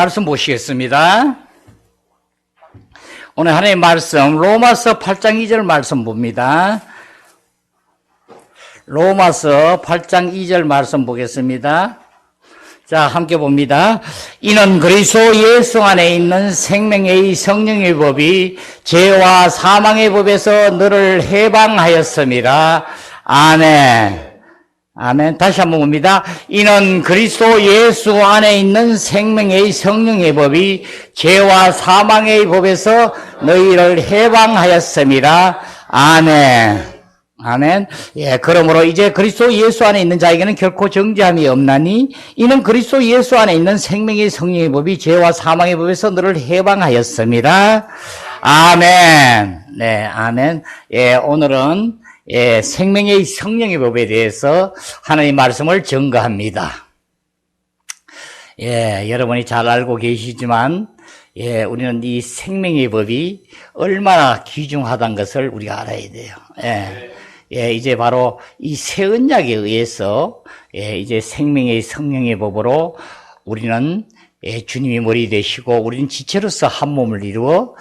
말씀 보시겠습니다. 오늘 하나님의 말씀 로마서 8장 2절 말씀 봅니다. 로마서 8장 2절 말씀 보겠습니다. 자, 함께 봅니다. 이는 그리스도 예수 안에 있는 생명의 성령의 법이 죄와 사망의 법에서 너를 해방하였습니다. 아멘. 아멘. 다시 한번 봅니다. 이는 그리스도 예수 안에 있는 생명의 성령의 법이 죄와 사망의 법에서 너희를 해방하였습니다. 아멘. 아멘. 예, 그러므로 이제 그리스도 예수 안에 있는 자에게는 결코 정죄함이 없나니 이는 그리스도 예수 안에 있는 생명의 성령의 법이 죄와 사망의 법에서 너를 해방하였습니다. 아멘. 네, 아멘. 예, 오늘은 생명의 성령의 법에 대해서 하나님의 말씀을 증거합니다. 예, 여러분이 잘 알고 계시지만, 우리는 이 생명의 법이 얼마나 귀중하다는 것을 우리가 알아야 돼요. 이제 바로 이 새 언약에 의해서, 이제 생명의 성령의 법으로 우리는 주님이 머리 되시고, 우리는 지체로서 한 몸을 이루어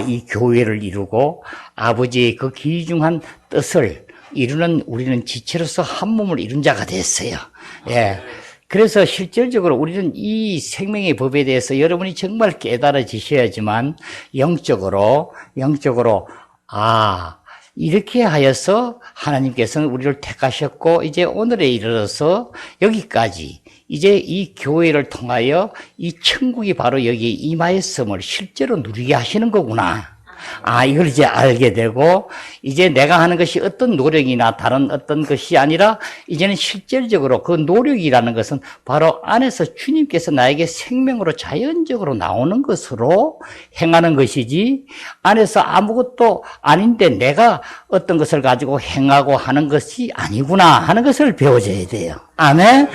이 교회를 이루고, 아버지의 그 귀중한 뜻을 이루는 우리는 지체로서 한 몸을 이룬 자가 됐어요. 그래서 실질적으로 우리는 이 생명의 법에 대해서 여러분이 정말 깨달아지셔야지만 영적으로 이렇게 하여서 하나님께서는 우리를 택하셨고 이제 오늘에 이르러서 여기까지 이제 이 교회를 통하여 이 천국이 바로 여기에 임하였음을 실제로 누리게 하시는 거구나. 이걸 이제 알게 되고, 이제 내가 하는 것이 어떤 노력이나 다른 어떤 것이 아니라, 이제는 실질적으로 그 노력이라는 것은 바로 안에서 주님께서 나에게 생명으로 자연적으로 나오는 것으로 행하는 것이지, 안에서 아무것도 아닌데 내가 어떤 것을 가지고 행하고 하는 것이 아니구나 하는 것을 배워줘야 돼요. 아멘.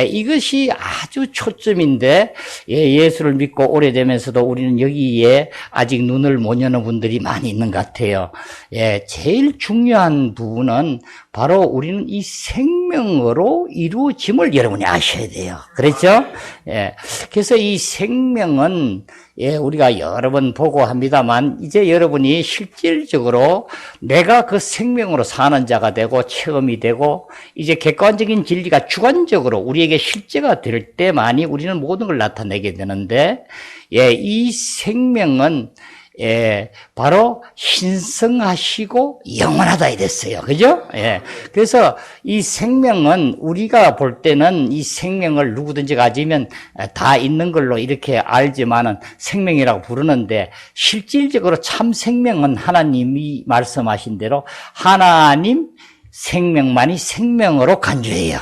이것이 아주 초점인데, 예수를 믿고 오래되면서도 우리는 여기에 아직 눈을 못 여는 분들이 많이 있는 것 같아요. 제일 중요한 부분은 바로 우리는 이 생명으로 이루어짐을 여러분이 아셔야 돼요. 그렇죠? 그래서 이 생명은 우리가 여러 번 보고 합니다만 이제 여러분이 실질적으로 내가 그 생명으로 사는 자가 되고 체험이 되고 이제 객관적인 진리가 주관적으로 우리에게 실제가 될 때만이 우리는 모든 걸 나타내게 되는데 이 생명은 바로 신성하시고 영원하다 이랬어요. 그죠? 그래서 이 생명은 우리가 볼 때는 이 생명을 누구든지 가지면 다 있는 걸로 이렇게 알지만은 생명이라고 부르는데 실질적으로 참 생명은 하나님이 말씀하신 대로 하나님 생명만이 생명으로 간주해요.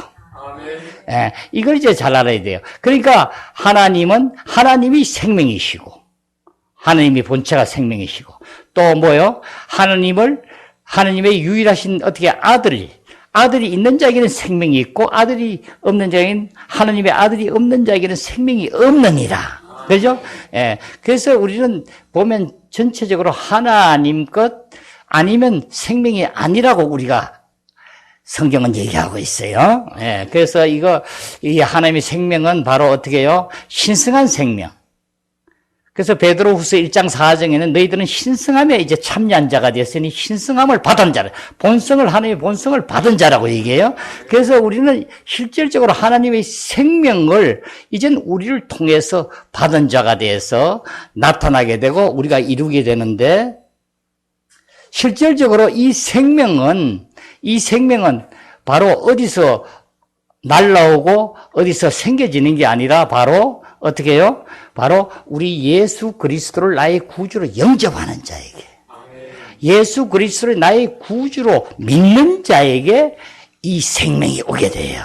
이걸 이제 잘 알아야 돼요. 그러니까 하나님은 하나님이 생명이시고 하나님의 본체가 생명이시고 또 뭐요? 하나님의 유일하신 어떻게 아들이 있는 자에게는 생명이 있고 아들이 없는 자에게는 하나님의 아들이 없는 자에게는 생명이 없느니라. 그죠? 그래서 우리는 보면 전체적으로 하나님 것 아니면 생명이 아니라고 우리가 성경은 얘기하고 있어요. 그래서 이 하나님의 생명은 바로 어떻게 해요? 신성한 생명. 그래서 베드로후서 1장 4절에는 너희들은 신성함에 이제 참여한 자가 되었으니 신성함을 받은 자라. 하나님의 본성을 받은 자라고 얘기해요. 그래서 우리는 실질적으로 하나님의 생명을 이젠 우리를 통해서 받은 자가 되어서 나타나게 되고 우리가 이루게 되는데 실질적으로 이 생명은 바로 어디서 날라오고 어디서 생겨지는 게 아니라 바로 어떻게 해요? 바로 우리 예수 그리스도를 나의 구주로 영접하는 자에게 예수 그리스도를 나의 구주로 믿는 자에게 이 생명이 오게 돼요.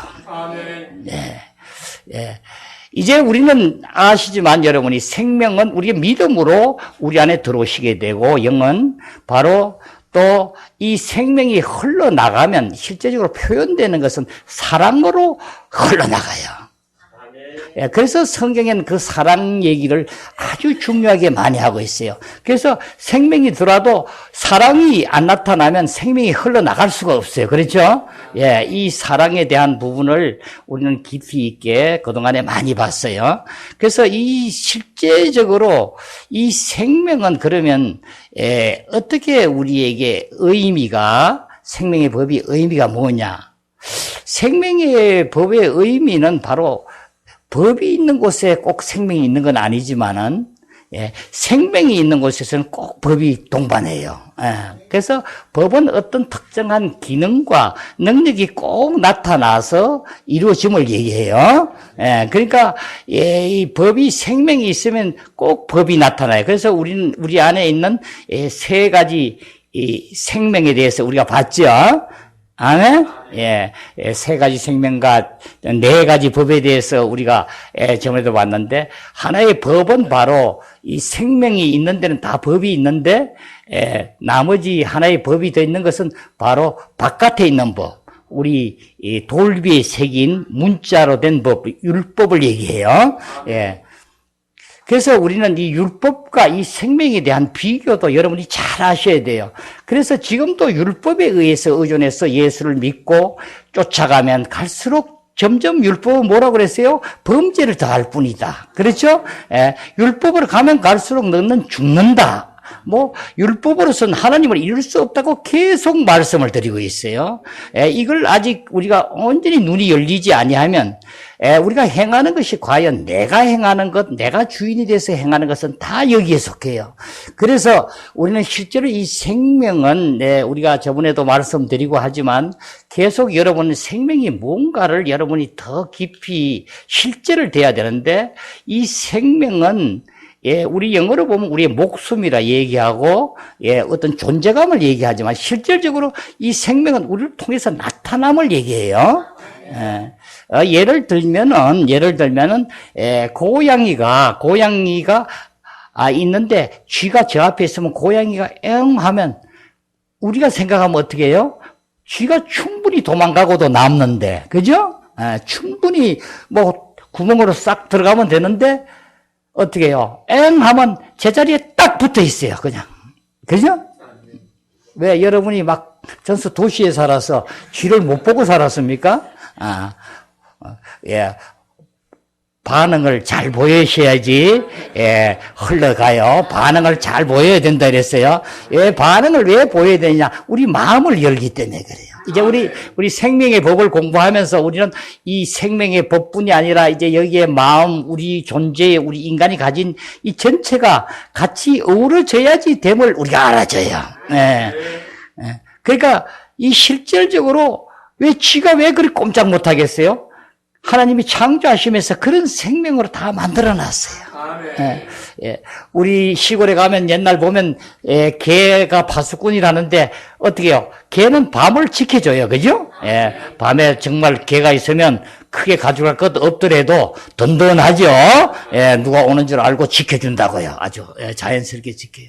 이제 우리는 아시지만 여러분이 생명은 우리의 믿음으로 우리 안에 들어오시게 되고 영은 바로 또 이 생명이 흘러나가면 실제적으로 표현되는 것은 사랑으로 흘러나가요. 예, 그래서 성경에는 그 사랑 얘기를 아주 중요하게 많이 하고 있어요. 그래서 생명이 들어와도 사랑이 안 나타나면 생명이 흘러나갈 수가 없어요. 그렇죠? 예, 이 사랑에 대한 부분을 우리는 깊이 있게 그동안에 많이 봤어요. 그래서 이 실제적으로 이 생명은 그러면 어떻게 우리에게 의미가, 생명의 법이 의미가 뭐냐? 생명의 법의 의미는 바로 법이 있는 곳에 꼭 생명이 있는 건 아니지만은, 생명이 있는 곳에서는 꼭 법이 동반해요. 그래서 법은 어떤 특정한 기능과 능력이 꼭 나타나서 이루어짐을 얘기해요. 그러니까 이 법이, 생명이 있으면 꼭 법이 나타나요. 그래서 우리 안에 있는 세 가지 이 생명에 대해서 우리가 봤죠. 아멘? 세 가지 생명과 네 가지 법에 대해서 우리가 저번에도 봤는데, 하나의 법은 바로 이 생명이 있는 데는 다 법이 있는데, 나머지 하나의 법이 더 있는 것은 바로 바깥에 있는 법. 우리 돌 위에 새긴 문자로 된 법, 율법을 얘기해요. 그래서 우리는 이 율법과 이 생명에 대한 비교도 여러분이 잘 아셔야 돼요. 그래서 지금도 율법에 의해서 의존해서 예수를 믿고 쫓아가면 갈수록 점점 율법은 뭐라고 그랬어요? 범죄를 더할 뿐이다. 그렇죠? 율법으로 가면 갈수록 너는 죽는다. 율법으로서는 하나님을 이룰 수 없다고 계속 말씀을 드리고 있어요. 이걸 아직 우리가 온전히 눈이 열리지 아니하면, 우리가 행하는 것이 과연 내가 행하는 것, 내가 주인이 돼서 행하는 것은 다 여기에 속해요. 그래서 우리는 실제로 이 생명은, 우리가 저번에도 말씀드리고 하지만 계속 여러분 생명이 뭔가를 여러분이 더 깊이 실제를 돼야 되는데, 이 생명은 우리 영어로 보면 우리의 목숨이라 얘기하고, 어떤 존재감을 얘기하지만, 실질적으로 이 생명은 우리를 통해서 나타남을 얘기해요. 예를 들면은, 고양이가 있는데, 쥐가 저 앞에 있으면 고양이가 엥 하면, 우리가 생각하면 어떻게 해요? 쥐가 충분히 도망가고도 남는데, 그죠? 충분히 구멍으로 싹 들어가면 되는데, 어떻게 해요? 엥 하면 제자리에 딱 붙어 있어요, 그냥. 그죠? 왜 여러분이 전수 도시에 살아서 쥐를 못 보고 살았습니까? 반응을 잘 보여셔야지, 흘러가요. 반응을 잘 보여야 된다 그랬어요. 반응을 왜 보여야 되느냐? 우리 마음을 열기 때문에 그래요. 이제 우리 생명의 법을 공부하면서 우리는 이 생명의 법뿐이 아니라 이제 여기에 마음, 우리 존재에 우리 인간이 가진 이 전체가 같이 어우러져야지 됨을 우리가 알아줘요. 그러니까 이 실질적으로 쥐가 왜 그리 꼼짝 못 하겠어요? 하나님이 창조하시면서 그런 생명으로 다 만들어 놨어요. 우리 시골에 가면 옛날 보면, 개가 파수꾼이라는데, 어떻게 해요? 개는 밤을 지켜줘요. 그죠? 밤에 정말 개가 있으면 크게 가져갈 것 없더라도 든든하죠? 누가 오는 줄 알고 지켜준다고요. 아주, 자연스럽게 지켜요.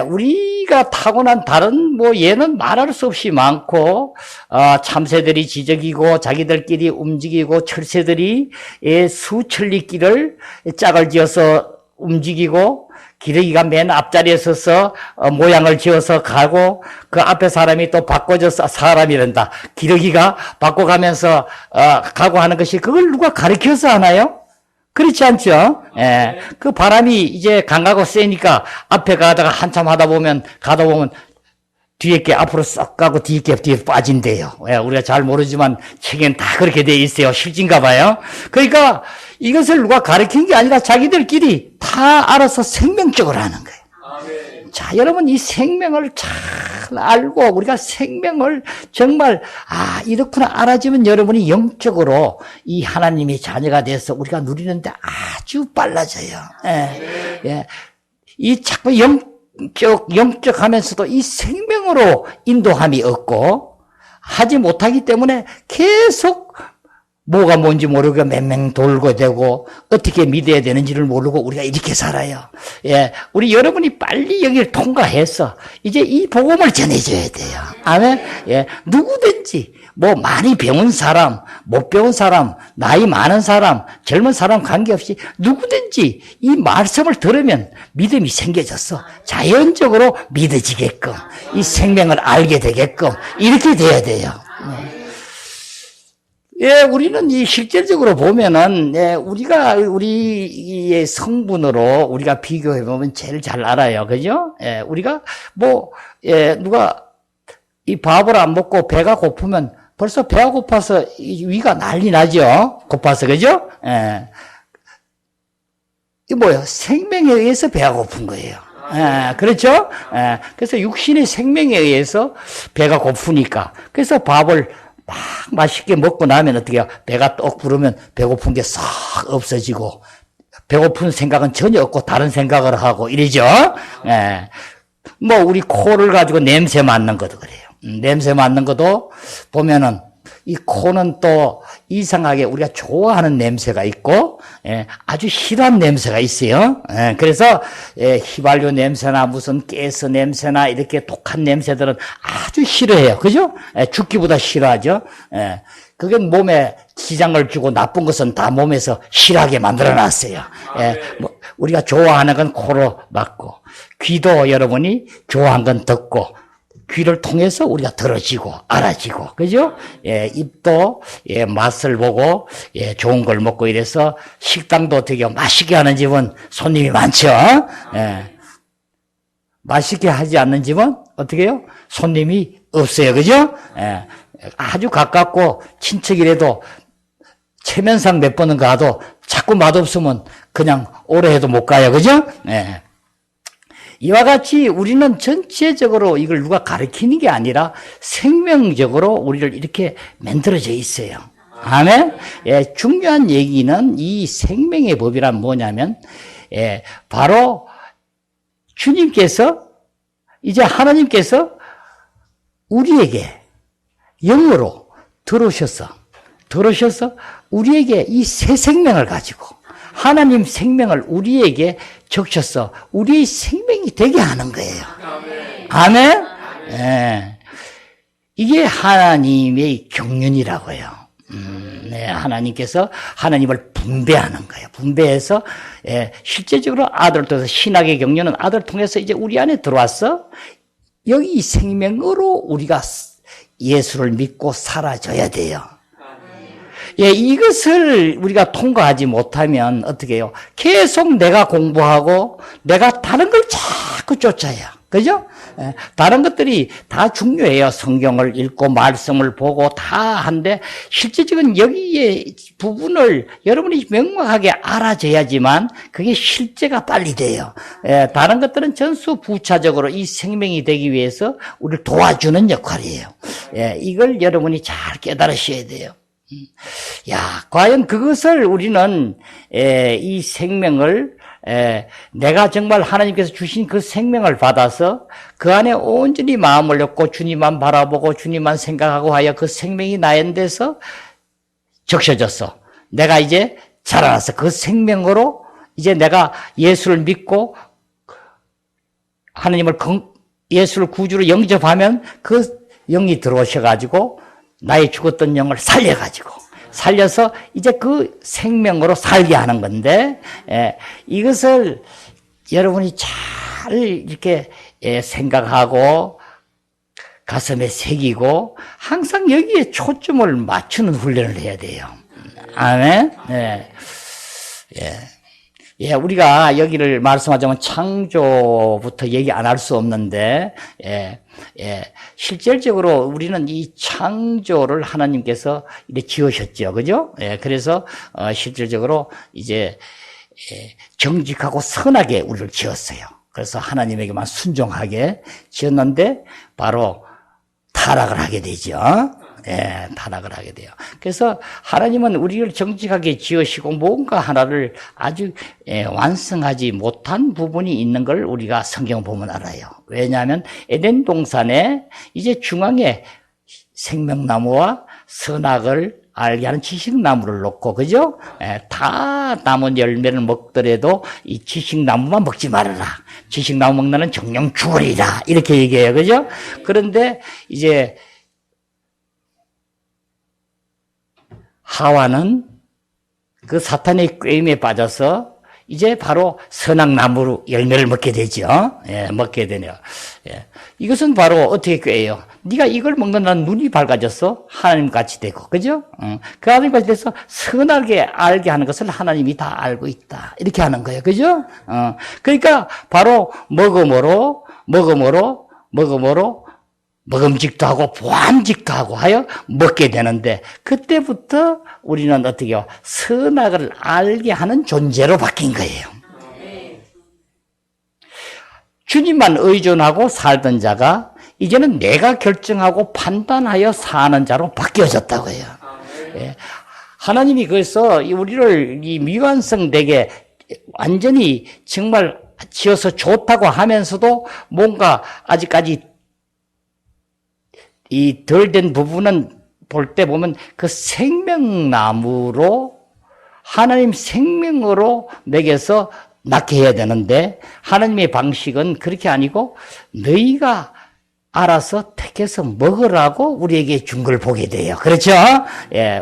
우리가 타고난 다른, 얘는 말할 수 없이 많고, 참새들이 지저귀고, 자기들끼리 움직이고, 철새들이 수천리 길을 짝을 지어서 움직이고, 기러기가 맨 앞자리에 서서 모양을 지어서 가고, 그 앞에 사람이 또 바꿔줘서 사람이란다. 기러기가 바꿔가면서 가고 하는 것이, 그걸 누가 가르쳐서 하나요? 그렇지 않죠? 그 바람이 이제 강하고 세니까 앞에 가다가 한참 가다 보면 뒤에 게 앞으로 썩 가고 뒤에 게 뒤에 빠진대요. 우리가 잘 모르지만 책엔 다 그렇게 돼 있어요. 실진가 봐요. 그러니까 이것을 누가 가르친 게 아니라 자기들끼리 다 알아서 생명적으로 하는 거예요. 아멘. 자, 여러분 이 생명을 잘 알고 우리가 생명을 정말 이렇구나 알아지면 여러분이 영적으로 이 하나님의 자녀가 돼서 우리가 누리는데 아주 빨라져요. 이 자꾸 영적 하면서도 이 생명으로 인도함이 없고 하지 못하기 때문에 계속 뭐가 뭔지 모르고 맹맹 돌고 되고 어떻게 믿어야 되는지를 모르고 우리가 이렇게 살아요. 우리 여러분이 빨리 여기를 통과해서 이제 이 복음을 전해줘야 돼요. 아멘. 누구든지 뭐 많이 배운 사람, 못 배운 사람, 나이 많은 사람, 젊은 사람 관계없이 누구든지 이 말씀을 들으면 믿음이 생겨졌어. 자연적으로 믿어지게끔, 이 생명을 알게 되게끔 이렇게 돼야 돼요. 예, 우리는 이 실질적으로 보면은, 예, 우리의 성분으로 우리가 비교해보면 제일 잘 알아요. 그죠? 예, 우리가 누가 이 밥을 안 먹고 배가 고프면 벌써 배가 고파서 위가 난리 나죠? 고파서, 그죠? 예. 이게 뭐예요? 생명에 의해서 배가 고픈 거예요. 예, 그렇죠? 예, 그래서 육신의 생명에 의해서 배가 고프니까. 그래서 밥을 막 맛있게 먹고 나면 어떻게 해요? 배가 떡 부르면 배고픈 게 싹 없어지고, 배고픈 생각은 전혀 없고 다른 생각을 하고 이러죠? 예. 우리 코를 가지고 냄새 맡는 것도 그래요. 냄새 맡는 것도 보면은 이 코는 또 이상하게 우리가 좋아하는 냄새가 있고, 예, 아주 싫어하는 냄새가 있어요. 예, 그래서 휘발유 냄새나 무슨 가스 냄새나 이렇게 독한 냄새들은 아주 싫어해요. 그죠? 예, 죽기보다 싫어하죠. 예, 그게 몸에 지장을 주고 나쁜 것은 다 몸에서 싫어하게 만들어 놨어요. 예, 우리가 좋아하는 건 코로 맡고, 귀도 여러분이 좋아하는 건 듣고, 귀를 통해서 우리가 들어지고 알아지고, 그죠? 예, 입도 예, 맛을 보고 예, 좋은 걸 먹고 이래서 식당도 되게 맛있게 하는 집은 손님이 많죠. 예. 맛있게 하지 않는 집은 어떻게 해요? 손님이 없어요. 그죠? 예. 아주 가깝고 친척이라도 체면상 몇 번은 가도 자꾸 맛없으면 그냥 오래 해도 못 가요. 그죠? 예. 이와 같이 우리는 전체적으로 이걸 누가 가르치는 게 아니라 생명적으로 우리를 이렇게 만들어져 있어요. 아멘? 예, 중요한 얘기는 이 생명의 법이란 뭐냐면, 예, 바로 주님께서, 이제 하나님께서 우리에게 영으로 들어오셔서 우리에게 이 새 생명을 가지고 하나님 생명을 우리에게 적셔서 우리의 생명이 되게 하는 거예요. 아멘? 예. 이게 하나님의 경륜이라고요. 네, 하나님께서 하나님을 분배하는 거예요. 분배해서, 예, 실제적으로 아들을 통해서 신학의 경륜은 아들을 통해서 이제 우리 안에 들어왔어. 여기 생명으로 우리가 예수를 믿고 살아줘야 돼요. 예, 이것을 우리가 통과하지 못하면 어떻게 해요? 계속 내가 공부하고 내가 다른 걸 자꾸 쫓아요. 그죠? 예, 다른 것들이 다 중요해요. 성경을 읽고 말씀을 보고 다 한데 실제적인 여기에 부분을 여러분이 명확하게 알아줘야지만 그게 실제가 빨리 돼요. 예, 다른 것들은 전수 부차적으로 이 생명이 되기 위해서 우리를 도와주는 역할이에요. 예, 이걸 여러분이 잘 깨달으셔야 돼요. 야, 과연 그것을 우리는 이 생명을 내가 정말 하나님께서 주신 그 생명을 받아서 그 안에 온전히 마음을 엮고 주님만 바라보고 주님만 생각하고 하여 그 생명이 나의 데서 적셔졌어. 내가 이제 자라나서 그 생명으로 이제 내가 예수를 믿고 하나님을 예수를 구주로 영접하면 그 영이 들어오셔가지고 나의 죽었던 영을 살려서 이제 그 생명으로 살게 하는 건데, 이것을 여러분이 잘 이렇게 생각하고 가슴에 새기고 항상 여기에 초점을 맞추는 훈련을 해야 돼요. 아멘. 네. 예, 우리가 여기를 말씀하자면 창조부터 얘기 안 할 수 없는데, 실질적으로 우리는 이 창조를 하나님께서 이렇게 지으셨죠. 그죠? 예, 그래서, 실질적으로 이제, 정직하고 선하게 우리를 지었어요. 그래서 하나님에게만 순종하게 지었는데, 바로 타락을 하게 되죠. 예, 타락을 하게 돼요. 그래서 하나님은 우리를 정직하게 지으시고 뭔가 하나를 아주 완성하지 못한 부분이 있는 걸 우리가 성경 보면 알아요. 왜냐하면 에덴 동산에 이제 중앙에 생명나무와 선악을 알게 하는 지식나무를 놓고, 그죠? 다 남은 열매를 먹더라도 이 지식나무만 먹지 말아라. 지식나무 먹는 정령 죽으리라. 이렇게 얘기해요. 그죠? 그런데 이제 하와는 그 사탄의 꾀임에 빠져서 이제 바로 선악나무로 열매를 먹게 되죠. 예, 먹게 되네요. 예. 이것은 바로 어떻게 꾀예요? 네가 이걸 먹는 난 눈이 밝아져서 하나님같이 되고, 그죠? 그 하나님같이 돼서 선하게 알게 하는 것을 하나님이 다 알고 있다. 이렇게 하는 거예요. 그죠? 그러니까 바로 먹음으로 먹음직도 하고 보암직도 하고 하여 먹게 되는데, 그때부터 우리는 어떻게 해요? 선악을 알게 하는 존재로 바뀐 거예요. 주님만 의존하고 살던 자가 이제는 내가 결정하고 판단하여 사는 자로 바뀌어졌다고 해요. 예. 하나님이 그래서 우리를 이 미완성되게 완전히 정말 지어서 좋다고 하면서도 뭔가 아직까지 이 덜 된 부분은 볼 때 보면 그 생명나무로 하나님 생명으로 먹여서 낳게 해야 되는데, 하나님의 방식은 그렇게 아니고 너희가 알아서 택해서 먹으라고 우리에게 준 걸 보게 돼요. 그렇죠? 예,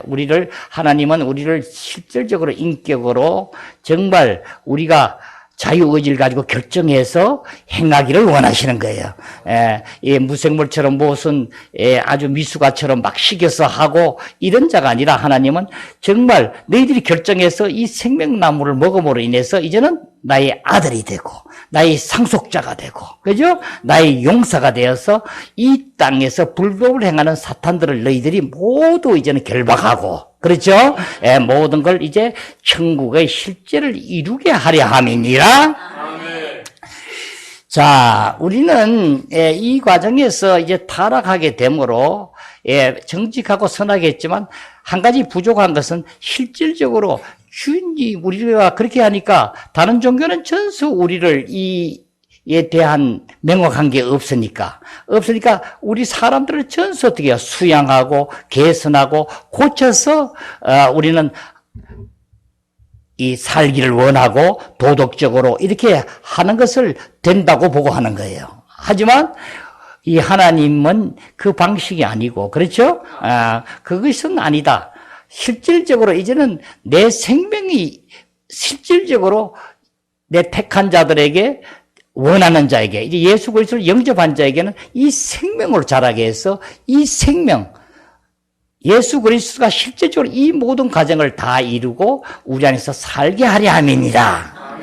하나님은 우리를 실질적으로 인격으로 정말 우리가 자유의지를 가지고 결정해서 행하기를 원하시는 거예요. 예, 무생물처럼 무슨 아주 미숙아처럼 막 식여서 하고 이런 자가 아니라, 하나님은 정말 너희들이 결정해서 이 생명나무를 먹음으로 인해서 이제는 나의 아들이 되고 나의 상속자가 되고, 그죠? 나의 용사가 되어서 이 땅에서 불법을 행하는 사탄들을 너희들이 모두 이제는 결박하고, 그렇죠? 예, 모든 걸 이제 천국의 실제를 이루게 하려 함이니라. 아멘. 자, 우리는 이 과정에서 이제 타락하게 되므로 정직하고 선하게 했지만, 한 가지 부족한 것은 실질적으로 주인이 우리가 그렇게 하니까 다른 종교는 전수 우리를 이에 대한 명확한 게 없으니까 우리 사람들을 전수 어떻게 해요? 수양하고 개선하고 고쳐서 우리는 이 살기를 원하고 도덕적으로 이렇게 하는 것을 된다고 보고 하는 거예요. 하지만 이 하나님은 그 방식이 아니고, 그렇죠? 그것은 아니다. 실질적으로 이제는 내 생명이 실질적으로 내 택한 자들에게, 원하는 자에게, 이제 예수 그리스도를 영접한 자에게는 이 생명으로 자라게 해서 이 생명, 예수 그리스도가 실질적으로 이 모든 과정을 다 이루고 우리 안에서 살게 하려 함이니라.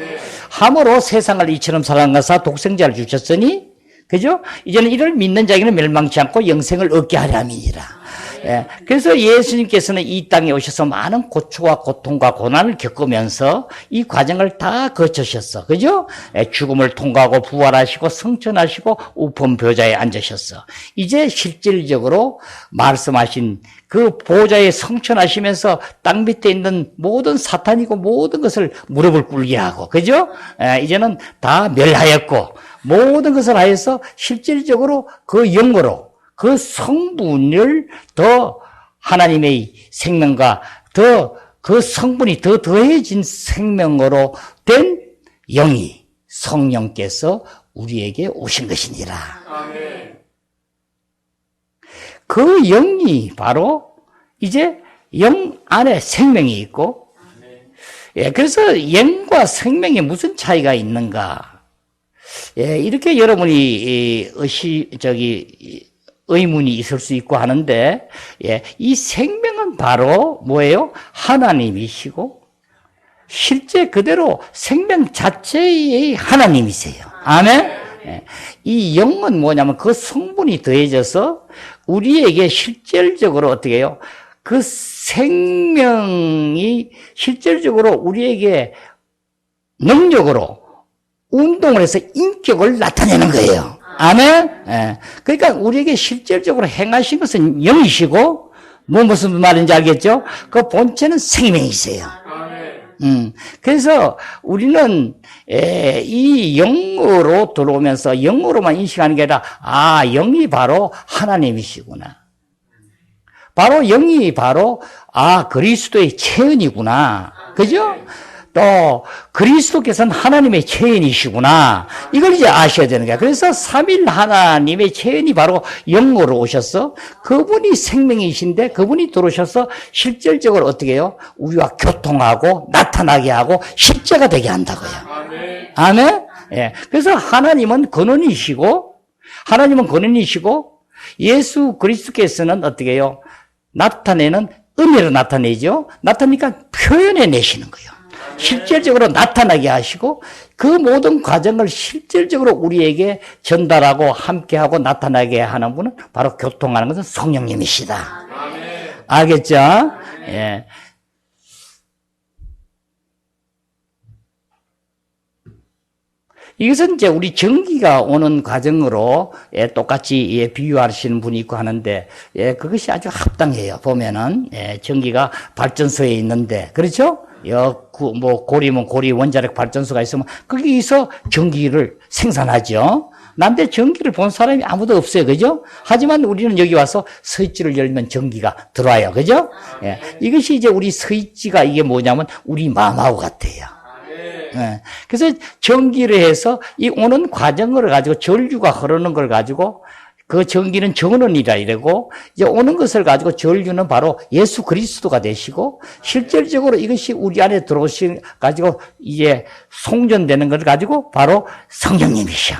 함으로 세상을 이처럼 사랑하사 독생자를 주셨으니, 그죠? 이제는 이를 믿는 자에게는 멸망치 않고 영생을 얻게 하려 함이니라. 예, 그래서 예수님께서는 이 땅에 오셔서 많은 고초와 고통과 고난을 겪으면서 이 과정을 다 거치셨어. 그죠? 죽음을 통과하고 부활하시고 성천하시고 우편 보좌에 앉으셨어. 이제 실질적으로 말씀하신 그 보좌에 성천하시면서 땅 밑에 있는 모든 사탄이고 모든 것을 무릎을 꿇게 하고, 그죠? 이제는 다 멸하였고 모든 것을 하여서 실질적으로 그 영으로 그 성분을 더 하나님의 생명과 그 성분이 더 더해진 생명으로 된 영이 성령께서 우리에게 오신 것이니라. 아멘. 그 영이 바로 이제 영 안에 생명이 있고, 예, 그래서 영과 생명에 무슨 차이가 있는가? 예, 이렇게 여러분이 의문이 있을 수 있고 하는데, 예, 이 생명은 바로 뭐예요? 하나님이시고 실제 그대로 생명 자체의 하나님이세요. 아멘. 예, 이 영은 뭐냐면 그 성분이 더해져서 우리에게 실질적으로 어떻게 해요? 그 생명이 실질적으로 우리에게 능력으로 운동을 해서 인격을 나타내는 거예요. 아멘? 예. 그러니까 우리에게 실질적으로 행하신 것은 영이시고, 무슨 말인지 알겠죠? 그 본체는 생명이세요. 그래서 우리는 이 영으로 들어오면서 영으로만 인식하는 게 아니라, 영이 바로 하나님이시구나. 바로 영이 바로 그리스도의 체현이구나. 그죠? 또 그리스도께서는 하나님의 체현이시구나. 이걸 이제 아셔야 되는 거야. 그래서 삼일 하나님의 체현이 바로 영으로 오셔서 그분이 생명이신데 그분이 들어오셔서 실질적으로 어떻게 해요? 우리와 교통하고 나타나게 하고 실제가 되게 한다고요. 아멘. 아멘? 예. 그래서 하나님은 근원이시고 예수 그리스도께서는 어떻게 해요? 나타내는 은혜로 나타내죠. 나타내니까 표현해 내시는 거예요. 실질적으로 나타나게 하시고 그 모든 과정을 실질적으로 우리에게 전달하고 함께하고 나타나게 하는 분은 바로 교통하는 것은 성령님이시다. 알겠죠? 예. 이것은 이제 우리 전기가 오는 과정으로 똑같이 비유하시는 분이 있고 하는데 그것이 아주 합당해요. 보면은 전기가 발전소에 있는데 그렇죠? 고리면 고리 원자력 발전소가 있으면 거기서 전기를 생산하죠. 난데 전기를 본 사람이 아무도 없어요. 그죠? 하지만 우리는 여기 와서 스위치를 열면 전기가 들어와요. 그죠? 이것이 이제 우리 스위치가 이게 뭐냐면 우리 마음하고 같아요. 그래서 전기를 해서 이 오는 과정을 가지고 전류가 흐르는 걸 가지고 그 전기는 전원이라 이러고 이제 오는 것을 가지고 전류는 바로 예수 그리스도가 되시고 실질적으로 이것이 우리 안에 들어오시 가지고 이제 송전되는 걸 가지고 바로 성령님이셔.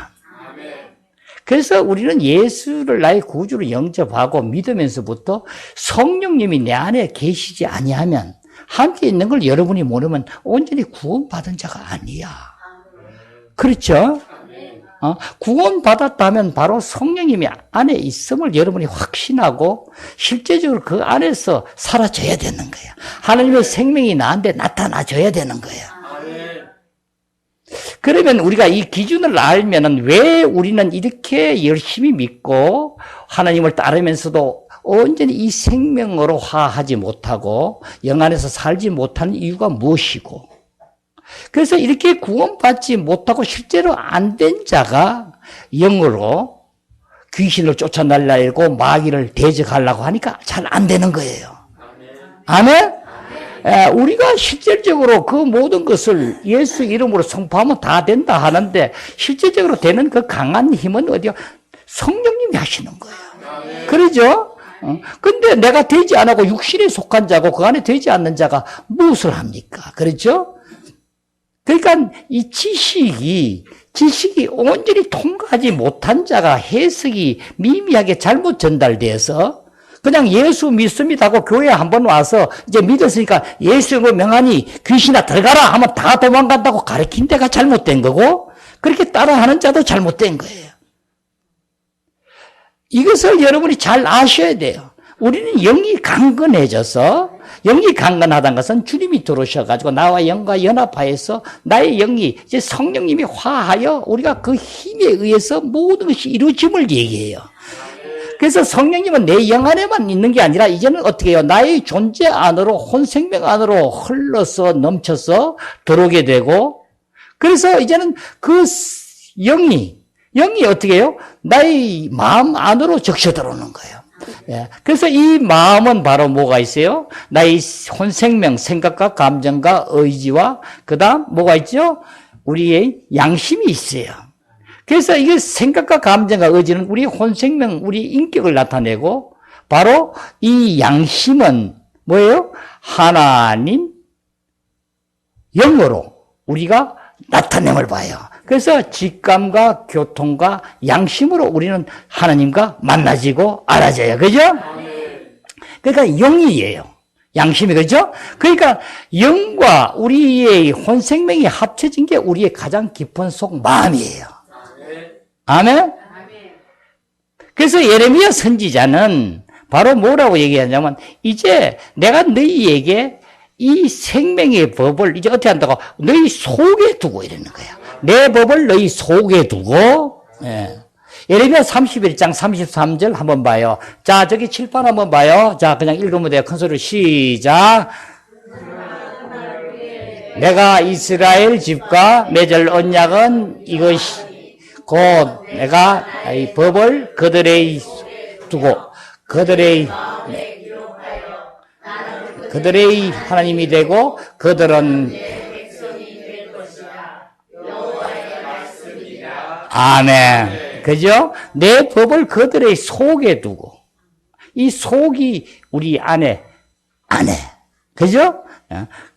그래서 우리는 예수를 나의 구주로 영접하고 믿으면서부터 성령님이 내 안에 계시지 아니하면 함께 있는 걸 여러분이 모르면 온전히 구원받은 자가 아니야. 그렇죠? 구원받았다면 바로 성령님이 안에 있음을 여러분이 확신하고 실제적으로 그 안에서 사라져야 되는 거야. 하나님의 생명이 나한테 나타나줘야 되는 거야. 그러면 우리가 이 기준을 알면은 왜 우리는 이렇게 열심히 믿고 하나님을 따르면서도 온전히 이 생명으로 화하지 못하고 영 안에서 살지 못하는 이유가 무엇이고, 그래서 이렇게 구원받지 못하고 실제로 안 된 자가 영으로 귀신을 쫓아내려고 마귀를 대적하려고 하니까 잘 안 되는 거예요. 아멘? 우리가 실질적으로 그 모든 것을 예수 이름으로 선포하면 다 된다 하는데 실질적으로 되는 그 강한 힘은 어디요? 성령님이 하시는 거예요. 그러죠? 근데 내가 되지 않고 육신에 속한 자고 그 안에 되지 않는 자가 무엇을 합니까? 그렇죠? 그러니까 이 지식이 온전히 통과하지 못한 자가 해석이 미미하게 잘못 전달돼서 그냥 예수 믿습니다 하고 교회에 한번 와서 이제 믿었으니까 예수를 명하니 귀신아 들어가라 하면 다 도망간다고 가르친 데가 잘못된 거고 그렇게 따라하는 자도 잘못된 거예요. 이것을 여러분이 잘 아셔야 돼요. 우리는 영이 강건해져서, 영이 강건하다는 것은 주님이 들어오셔가지고 나와 영과 연합하여서 나의 영이 이제 성령님이 화하여 우리가 그 힘에 의해서 모든 것이 이루어짐을 얘기해요. 그래서 성령님은 내 영 안에만 있는 게 아니라 이제는 어떻게 해요? 나의 존재 안으로, 혼생명 안으로 흘러서 넘쳐서 들어오게 되고, 그래서 이제는 그 영이 어떻게 해요? 나의 마음 안으로 적셔 들어오는 거예요. 그래서 이 마음은 바로 뭐가 있어요? 나의 혼생명, 생각과 감정과 의지와 그 다음 뭐가 있죠? 우리의 양심이 있어요. 그래서 이게 생각과 감정과 의지는 우리 혼생명, 우리 인격을 나타내고 바로 이 양심은 뭐예요? 하나님 영으로 우리가 나타냄을 봐요. 그래서 직감과 교통과 양심으로 우리는 하나님과 만나지고 알아져요. 그죠? 그러니까 영이에요. 양심이, 그죠? 그러니까 영과 우리의 혼생명이 합쳐진 게 우리의 가장 깊은 속 마음이에요. 아멘? 그래서 예레미야 선지자는 바로 뭐라고 얘기하냐면 이제 내가 너희에게 이 생명의 법을 이제 어떻게 한다고? 너희 속에 두고 이러는 거야. 내 법을 너희 속에 두고, 예레미야 31장 33절 한번 봐요. 자, 저기 칠판 한번 봐요. 자, 그냥 읽으면 돼요. 큰 소리로 시작. 내가 이스라엘 집과 맺을 언약은 이것이 곧 내가 이 법을 그들의 두고 그들의 하나님이 되고 그들은 아멘. 그죠? 내 법을 그들의 속에 두고, 이 속이 우리 안에, 그죠?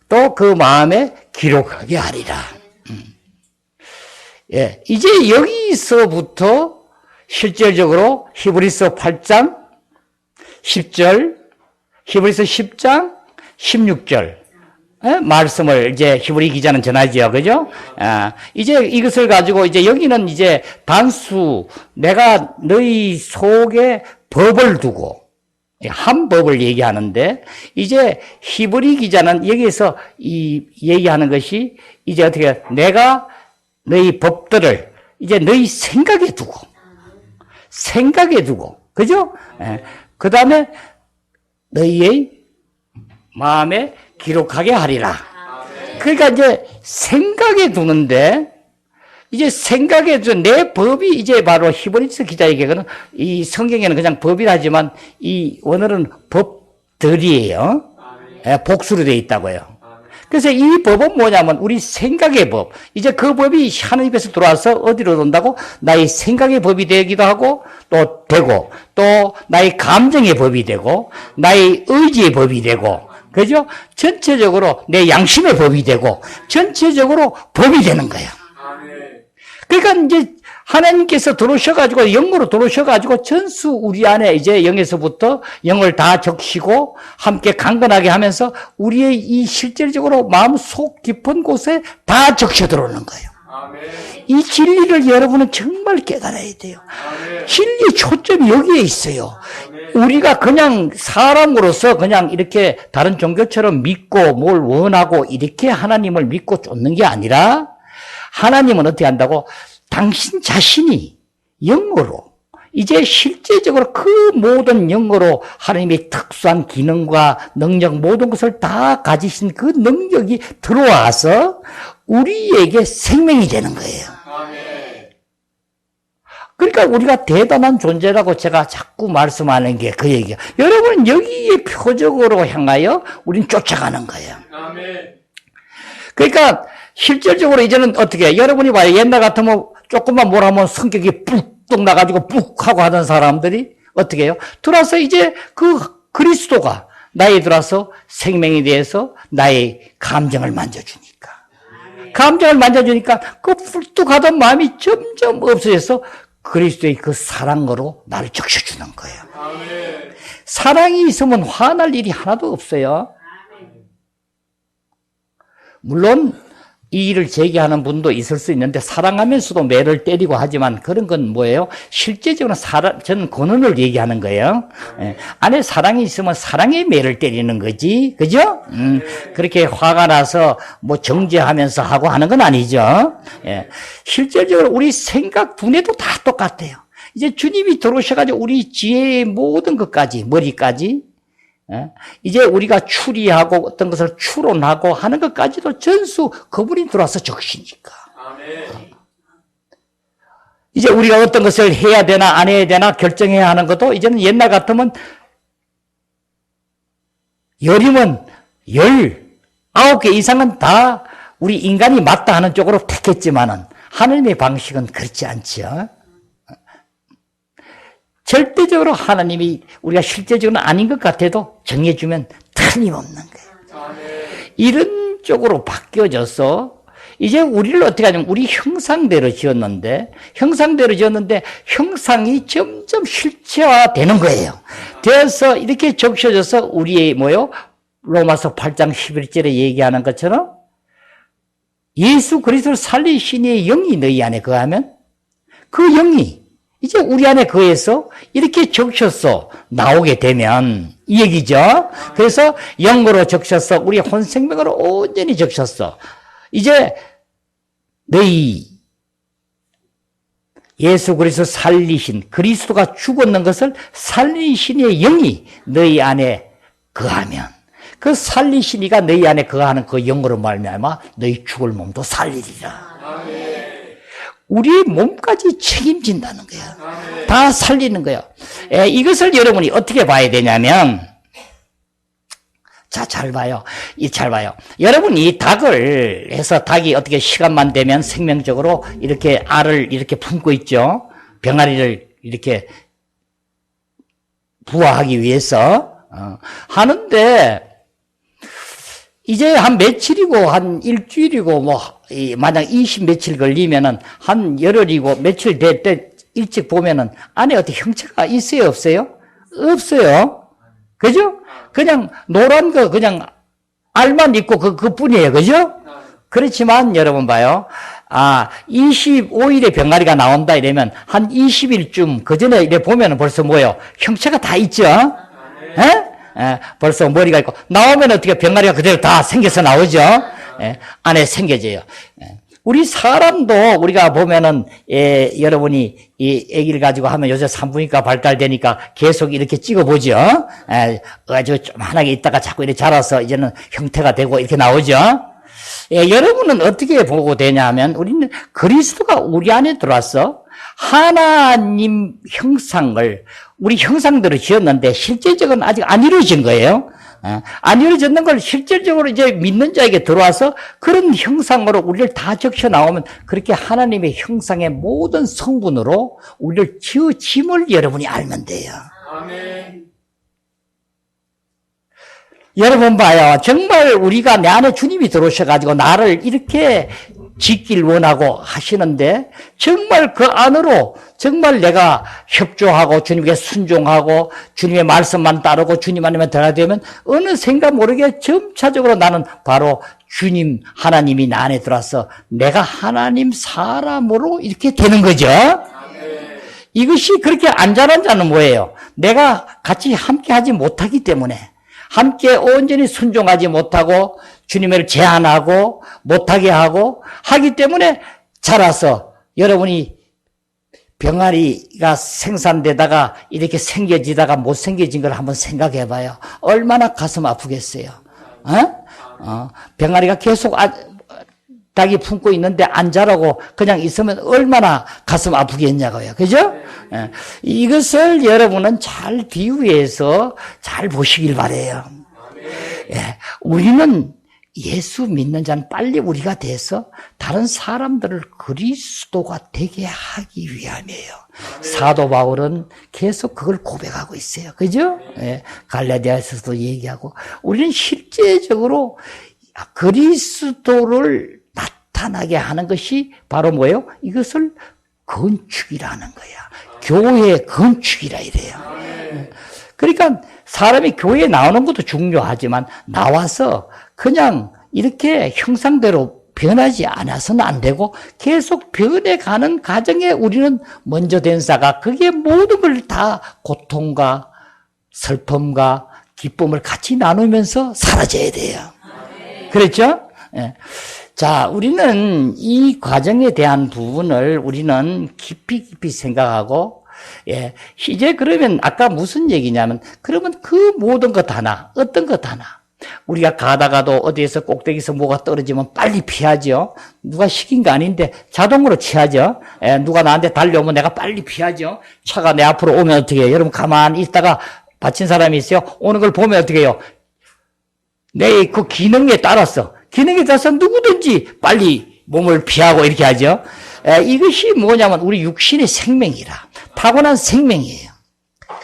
또 그 마음에 기록하게 하리라. 예, 이제 여기서부터 실질적으로 히브리서 8장 10절, 히브리서 10장 16절 말씀을 이제 히브리 기자는 전하지요. 그죠? 이제 이것을 가지고 이제 여기는 이제 단수 내가 너희 속에 법을 두고 한 법을 얘기하는데 이제 히브리 기자는 여기에서 이 얘기하는 것이 이제 어떻게 내가 너희 법들을 이제 너희 생각에 두고 그죠? 그 다음에 너희의 마음에 기록하게 하리라. 그러니까 이제 생각에 두는데 이제 생각에 두는 내 법이 이제 바로 히브리서 기자에게는 이 성경에는 그냥 법이라지만 이 원어는 법들이에요. 복수로 되어 있다고요. 그래서 이 법은 뭐냐면 우리 생각의 법. 이제 그 법이 하나님께서 들어와서 어디로 온다고? 나의 생각의 법이 되기도 하고 또 되고 또 나의 감정의 법이 되고 나의 의지의 법이 되고 그죠? 전체적으로 내 양심의 법이 되고 전체적으로 법이 되는 거예요. 그러니까 이제 하나님께서 들어오셔가지고 영으로 들어오셔가지고 전수 우리 안에 이제 영에서부터 영을 다 적시고 함께 강건하게 하면서 우리의 이 실질적으로 마음속 깊은 곳에 다 적셔 들어오는 거예요. 이 진리를 여러분은 정말 깨달아야 돼요. 진리 초점이 여기에 있어요. 우리가 그냥 사람으로서 그냥 이렇게 다른 종교처럼 믿고 뭘 원하고 이렇게 하나님을 믿고 쫓는 게 아니라 하나님은 어떻게 한다고? 당신 자신이 영으로 이제 실제적으로 그 모든 영으로 하나님의 특수한 기능과 능력 모든 것을 다 가지신 그 능력이 들어와서 우리에게 생명이 되는 거예요. 그러니까 우리가 대단한 존재라고 제가 자꾸 말씀하는 게 그 얘기예요. 여러분은 여기에 표적으로 향하여 우리는 쫓아가는 거예요. 그러니까 실질적으로 이제는 어떻게 해요? 여러분이 봐요. 옛날 같으면 조금만 뭘 하면 성격이 뿔뚝 나가지고 푹 하고 하던 사람들이 어떻게 해요? 들어와서 이제 그 그리스도가 나에 들어와서 생명에 대해서 나의 감정을 만져주니까. 감정을 만져주니까 그 뿔뚝하던 마음이 점점 없어져서 그리스도의 그 사랑으로 나를 적셔주는 거예요. 사랑이 있으면 화날 일이 하나도 없어요. 물론 이 일을 제기하는 분도 있을 수 있는데 사랑하면서도 매를 때리고 하지만 그런 건 뭐예요? 실제적으로 저는 권한을 얘기하는 거예요. 안에 사랑이 있으면 사랑의 매를 때리는 거지. 그죠? 그렇게 화가 나서 뭐 정죄하면서 하고 하는 건 아니죠. 실질적으로 우리 생각 분해도 다 똑같아요. 이제 주님이 들어오셔가지고 우리 지혜의 모든 것까지, 머리까지 이제 우리가 추리하고 어떤 것을 추론하고 하는 것까지도 전수 그분이 들어와서 적시니까. 이제 우리가 어떤 것을 해야 되나 안 해야 되나 결정해야 하는 것도 이제는 옛날 같으면 열이면 19개 이상은 다 우리 인간이 맞다 하는 쪽으로 택했지만은 하나님의 방식은 그렇지 않죠. 절대적으로 하나님이 우리가 실제적으로는 아닌 것 같아도 정해주면 틀림없는 거예요. 이런 쪽으로 바뀌어져서 이제 우리를 어떻게 하냐면 우리 형상대로 지었는데 형상이 점점 실체화되는 거예요. 되어서 이렇게 적셔져서 우리의 뭐요? 로마서 8장 11절에 얘기하는 것처럼 예수 그리스도를 살리신 이의 영이 너희 안에 거하면 그 영이 이제 우리 안에 거해서 이렇게 적셔서 나오게 되면 이 얘기죠. 그래서 영으로 적셔서 우리 혼생명으로 온전히 적셔서 이제 너희 예수 그리스도 살리신 그리스도가 죽었는 것을 살리신 이의 영이 너희 안에 거하면 그 살리신 이가 너희 안에 거하는 그 영으로 말미암아 너희 죽을 몸도 살리리라. 우리의 몸까지 책임진다는 거예요. 다 살리는 거예요. 이것을 여러분이 어떻게 봐야 되냐면 자, 잘 봐요. 잘 봐요. 여러분이 닭을 해서 닭이 어떻게 시간만 되면 생명적으로 이렇게 알을 이렇게 품고 있죠. 병아리를 이렇게 부화하기 위해서 하는데 이제 한 며칠이고 한 일주일이고 만약 20 며칠 걸리면은 한 열흘이고 며칠 될 때 일찍 보면은 안에 어떻게 형체가 있어요, 없어요? 없어요. 그죠? 그냥 노란 거 그냥 알만 있고 그뿐이에요. 그죠? 그렇지만 여러분 봐요. 25일에 병아리가 나온다 이러면 한 20일쯤 그 전에 이래 보면은 벌써 뭐예요? 형체가 다 있죠? 벌써 머리가 있고 나오면 어떻게 병아리가 그대로 다 생겨서 나오죠? 안에 생겨져요. 우리 사람도 우리가 보면은 여러분이 이 아기를 가지고 하면 요새 산부인과 발달되니까 계속 이렇게 찍어보죠. 아주 조만하게 있다가 자꾸 이렇게 자라서 이제는 형태가 되고 이렇게 나오죠. 여러분은 어떻게 보고 되냐면 우리는 그리스도가 우리 안에 들어와서 하나님 형상을 우리 형상대로 지었는데 실제적으로는 아직 안 이루어진 거예요. 안 이루어졌는 걸 실질적으로 이제 믿는 자에게 들어와서 그런 형상으로 우리를 다 적셔 나오면 그렇게 하나님의 형상의 모든 성분으로 우리를 지음을 여러분이 알면 돼요. 아멘. 여러분 봐요. 정말 우리가 내 안에 주님이 들어오셔가지고 나를 이렇게 짓길 원하고 하시는데 정말 그 안으로 정말 내가 협조하고 주님께 순종하고 주님의 말씀만 따르고 주님 안에만 들어가게 되면 어느샌가 모르게 점차적으로 나는 바로 주님 하나님이 나 안에 들어와서 내가 하나님 사람으로 이렇게 되는 거죠. 이것이 그렇게 안 자란 자는 뭐예요? 내가 같이 함께 하지 못하기 때문에 함께 온전히 순종하지 못하고 주님을 제한하고 못하게 하고 하기 때문에 자라서 여러분이 병아리가 생산되다가 이렇게 생겨지다가 못 생겨진 걸 한번 생각해 봐요. 얼마나 가슴 아프겠어요. 병아리가 계속 닭이 품고 있는데 안 자라고 그냥 있으면 얼마나 가슴 아프겠냐고요. 그죠? 이것을 여러분은 잘 비유해서 잘 보시길 바라요. 우리는 예수 믿는 자는 빨리 우리가 돼서 다른 사람들을 그리스도가 되게 하기 위함이에요. 사도 바울은 계속 그걸 고백하고 있어요. 그죠? 갈라디아서도 얘기하고 우리는 실제적으로 그리스도를 나타나게 하는 것이 바로 뭐예요? 이것을 건축이라는 거야. 교회 건축이라 이래요. 그러니까 사람이 교회에 나오는 것도 중요하지만 나와서 그냥 이렇게 형상대로 변하지 않아서는 안 되고 계속 변해가는 과정에 우리는 먼저 된 자가 그게 모든 걸 다 고통과 슬픔과 기쁨을 같이 나누면서 사라져야 돼요. 그렇죠? 자, 우리는 이 과정에 대한 부분을 우리는 깊이 생각하고 이제 그러면 아까 무슨 얘기냐면 그러면 그 모든 것 하나 어떤 것 하나 우리가 가다가도 어디에서 꼭대기에서 뭐가 떨어지면 빨리 피하죠. 누가 시킨 거 아닌데 자동으로 피하죠. 누가 나한테 달려오면 내가 빨리 피하죠. 차가 내 앞으로 오면 어떻게 해요? 여러분 가만히 있다가 받친 사람이 있어요. 오는 걸 보면 어떻게 해요? 내 그 기능에 따라서 누구든지 빨리 몸을 피하고 이렇게 하죠. 이것이 뭐냐면 우리 육신의 생명이라 타고난 생명이에요.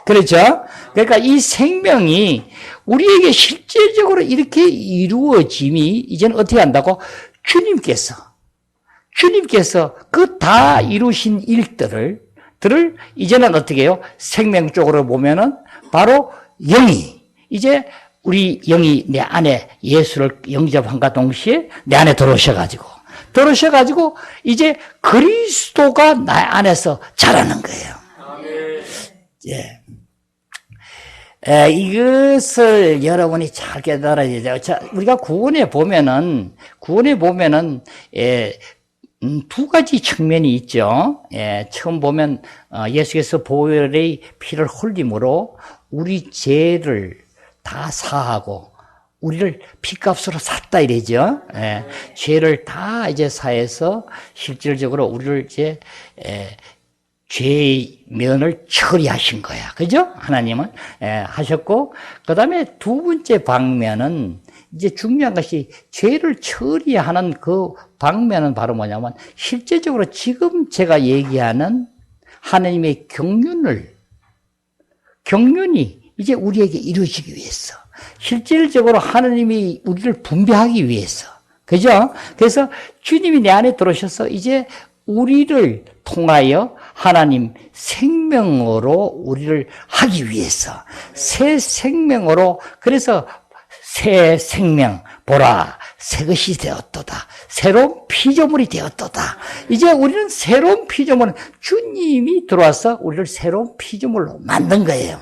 그렇죠? 그러니까 이 생명이 우리에게 실제적으로 이렇게 이루어짐이 이제는 어떻게 한다고? 주님께서 그 다 이루신 일들을 이제는 어떻게 해요? 생명 쪽으로 보면은 바로 영이 이제 우리 영이 내 안에 예수를 영접함과 동시에 내 안에 들어오셔가지고 이제 그리스도가 나 안에서 자라는 거예요. 이것을 여러분이 잘 깨달아야 돼요. 자, 우리가 구원에 보면은 두 가지 측면이 있죠. 처음 보면 예수께서 보혈의 피를 흘림으로 우리 죄를 다 사하고 우리를 피값으로 샀다 이래죠. 죄를 다 이제 사해서 실질적으로 우리를 이제 죄의 면을 처리하신 거야. 그죠? 하나님은 하셨고, 그 다음에 두 번째 방면은 이제 중요한 것이 죄를 처리하는 그 방면은 바로 뭐냐면 실제적으로 지금 제가 얘기하는 하나님의 경륜이 이제 우리에게 이루어지기 위해서, 실질적으로 하나님이 우리를 분배하기 위해서, 그죠? 그래서 주님이 내 안에 들어오셔서 이제 우리를 통하여 하나님 생명으로 우리를 하기 위해서, 새 생명으로, 그래서 새 생명 보라 새 것이 되었도다, 새로운 피조물이 되었도다. 이제 우리는 새로운 피조물, 주님이 들어와서 우리를 새로운 피조물로 만든 거예요.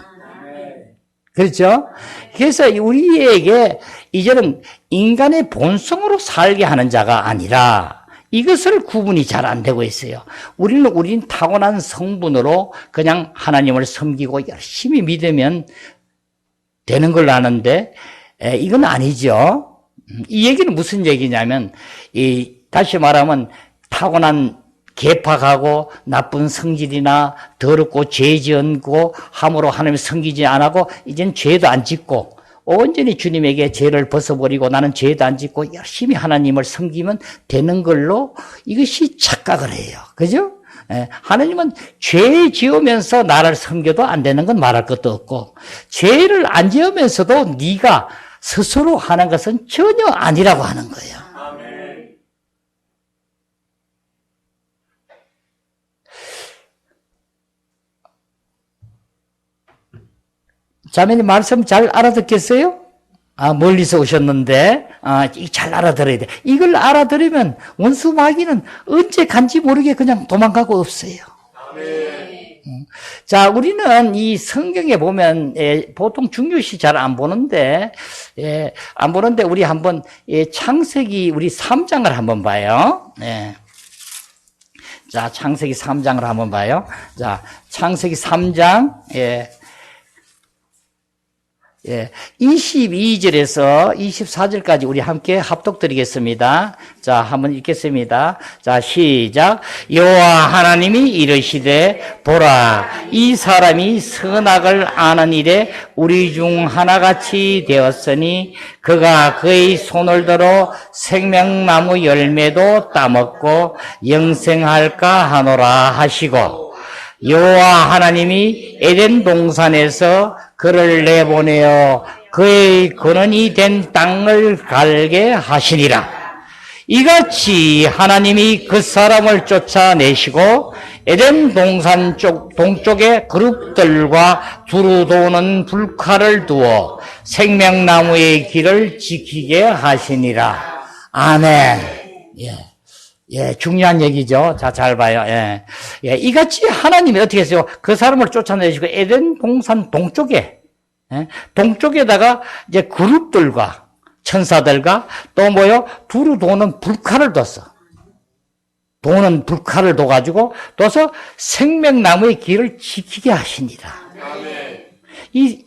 그렇죠? 그래서 우리에게 이제는 인간의 본성으로 살게 하는 자가 아니라, 이것을 구분이 잘 안 되고 있어요. 우리는 타고난 성분으로 그냥 하나님을 섬기고 열심히 믿으면 되는 걸로 아는데, 이건 아니죠. 이 얘기는 무슨 얘기냐면, 다시 말하면 타고난 개팍하고 나쁜 성질이나 더럽고 죄 지었고 함으로 하나님을 섬기지 안 하고 이젠 죄도 안 짓고 온전히 주님에게 죄를 벗어버리고 나는 죄도 안 짓고 열심히 하나님을 섬기면 되는 걸로 이것이 착각을 해요. 그죠? 하나님은 죄 지으면서 나를 섬겨도 안 되는 건 말할 것도 없고, 죄를 안 지으면서도 네가 스스로 하는 것은 전혀 아니라고 하는 거예요. 자매님 말씀 잘 알아듣겠어요? 멀리서 오셨는데, 잘 알아들어야 돼. 이걸 알아들으면 원수 마귀는 언제 간지 모르게 그냥 도망가고 없어요. 자, 우리는 이 성경에 보면, 보통 중요시 잘 안 보는데, 우리 한번, 창세기 우리 3장을 한번 봐요. 자, 창세기 3장을 한번 봐요. 자, 창세기 3장, 22절에서 24절까지 우리 함께 합독드리겠습니다. 자, 한번 읽겠습니다. 자, 시작. 여호와 하나님이 이르시되 보라, 이 사람이 선악을 아는 일에 우리 중 하나같이 되었으니 그가 그의 손을 들어 생명나무 열매도 따먹고 영생할까 하노라 하시고, 여호와 하나님이 에덴 동산에서 그를 내보내어 그의 근원이 된 땅을 갈게 하시니라. 이같이 하나님이 그 사람을 쫓아내시고 에덴 동산 동쪽에 그룹들과 두루 도는 불칼을 두어 생명나무의 길을 지키게 하시니라. 아멘. 중요한 얘기죠. 자, 잘 봐요. 이같이 하나님이 어떻게 했어요? 그 사람을 쫓아내시고 에덴 동산 동쪽에다가 이제 그룹들과 천사들과 또 두루 도는 불칼을 뒀어. 도는 불칼을 둬가지고 둬서 생명나무의 길을 지키게 하십니다.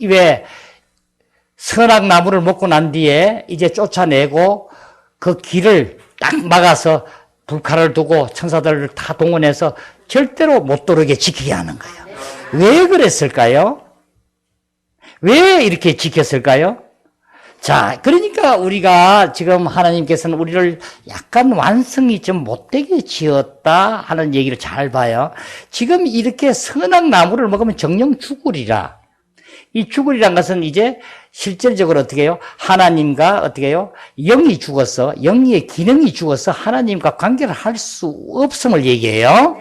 왜 선악나무를 먹고 난 뒤에 이제 쫓아내고 그 길을 딱 막아서 불칼을 두고 천사들을 다 동원해서 절대로 못 들어오게 지키게 하는 거예요. 왜 그랬을까요? 왜 이렇게 지켰을까요? 자, 그러니까 우리가 지금 하나님께서는 우리를 약간 완성이 좀 못되게 지었다 하는 얘기를 잘 봐요. 지금 이렇게 선악나무를 먹으면 정령 죽으리라. 이 죽으리란 것은 이제 실질적으로 어떻게 해요? 하나님과 어떻게 해요? 영이 죽어서, 영의 기능이 죽어서 하나님과 관계를 할 수 없음을 얘기해요.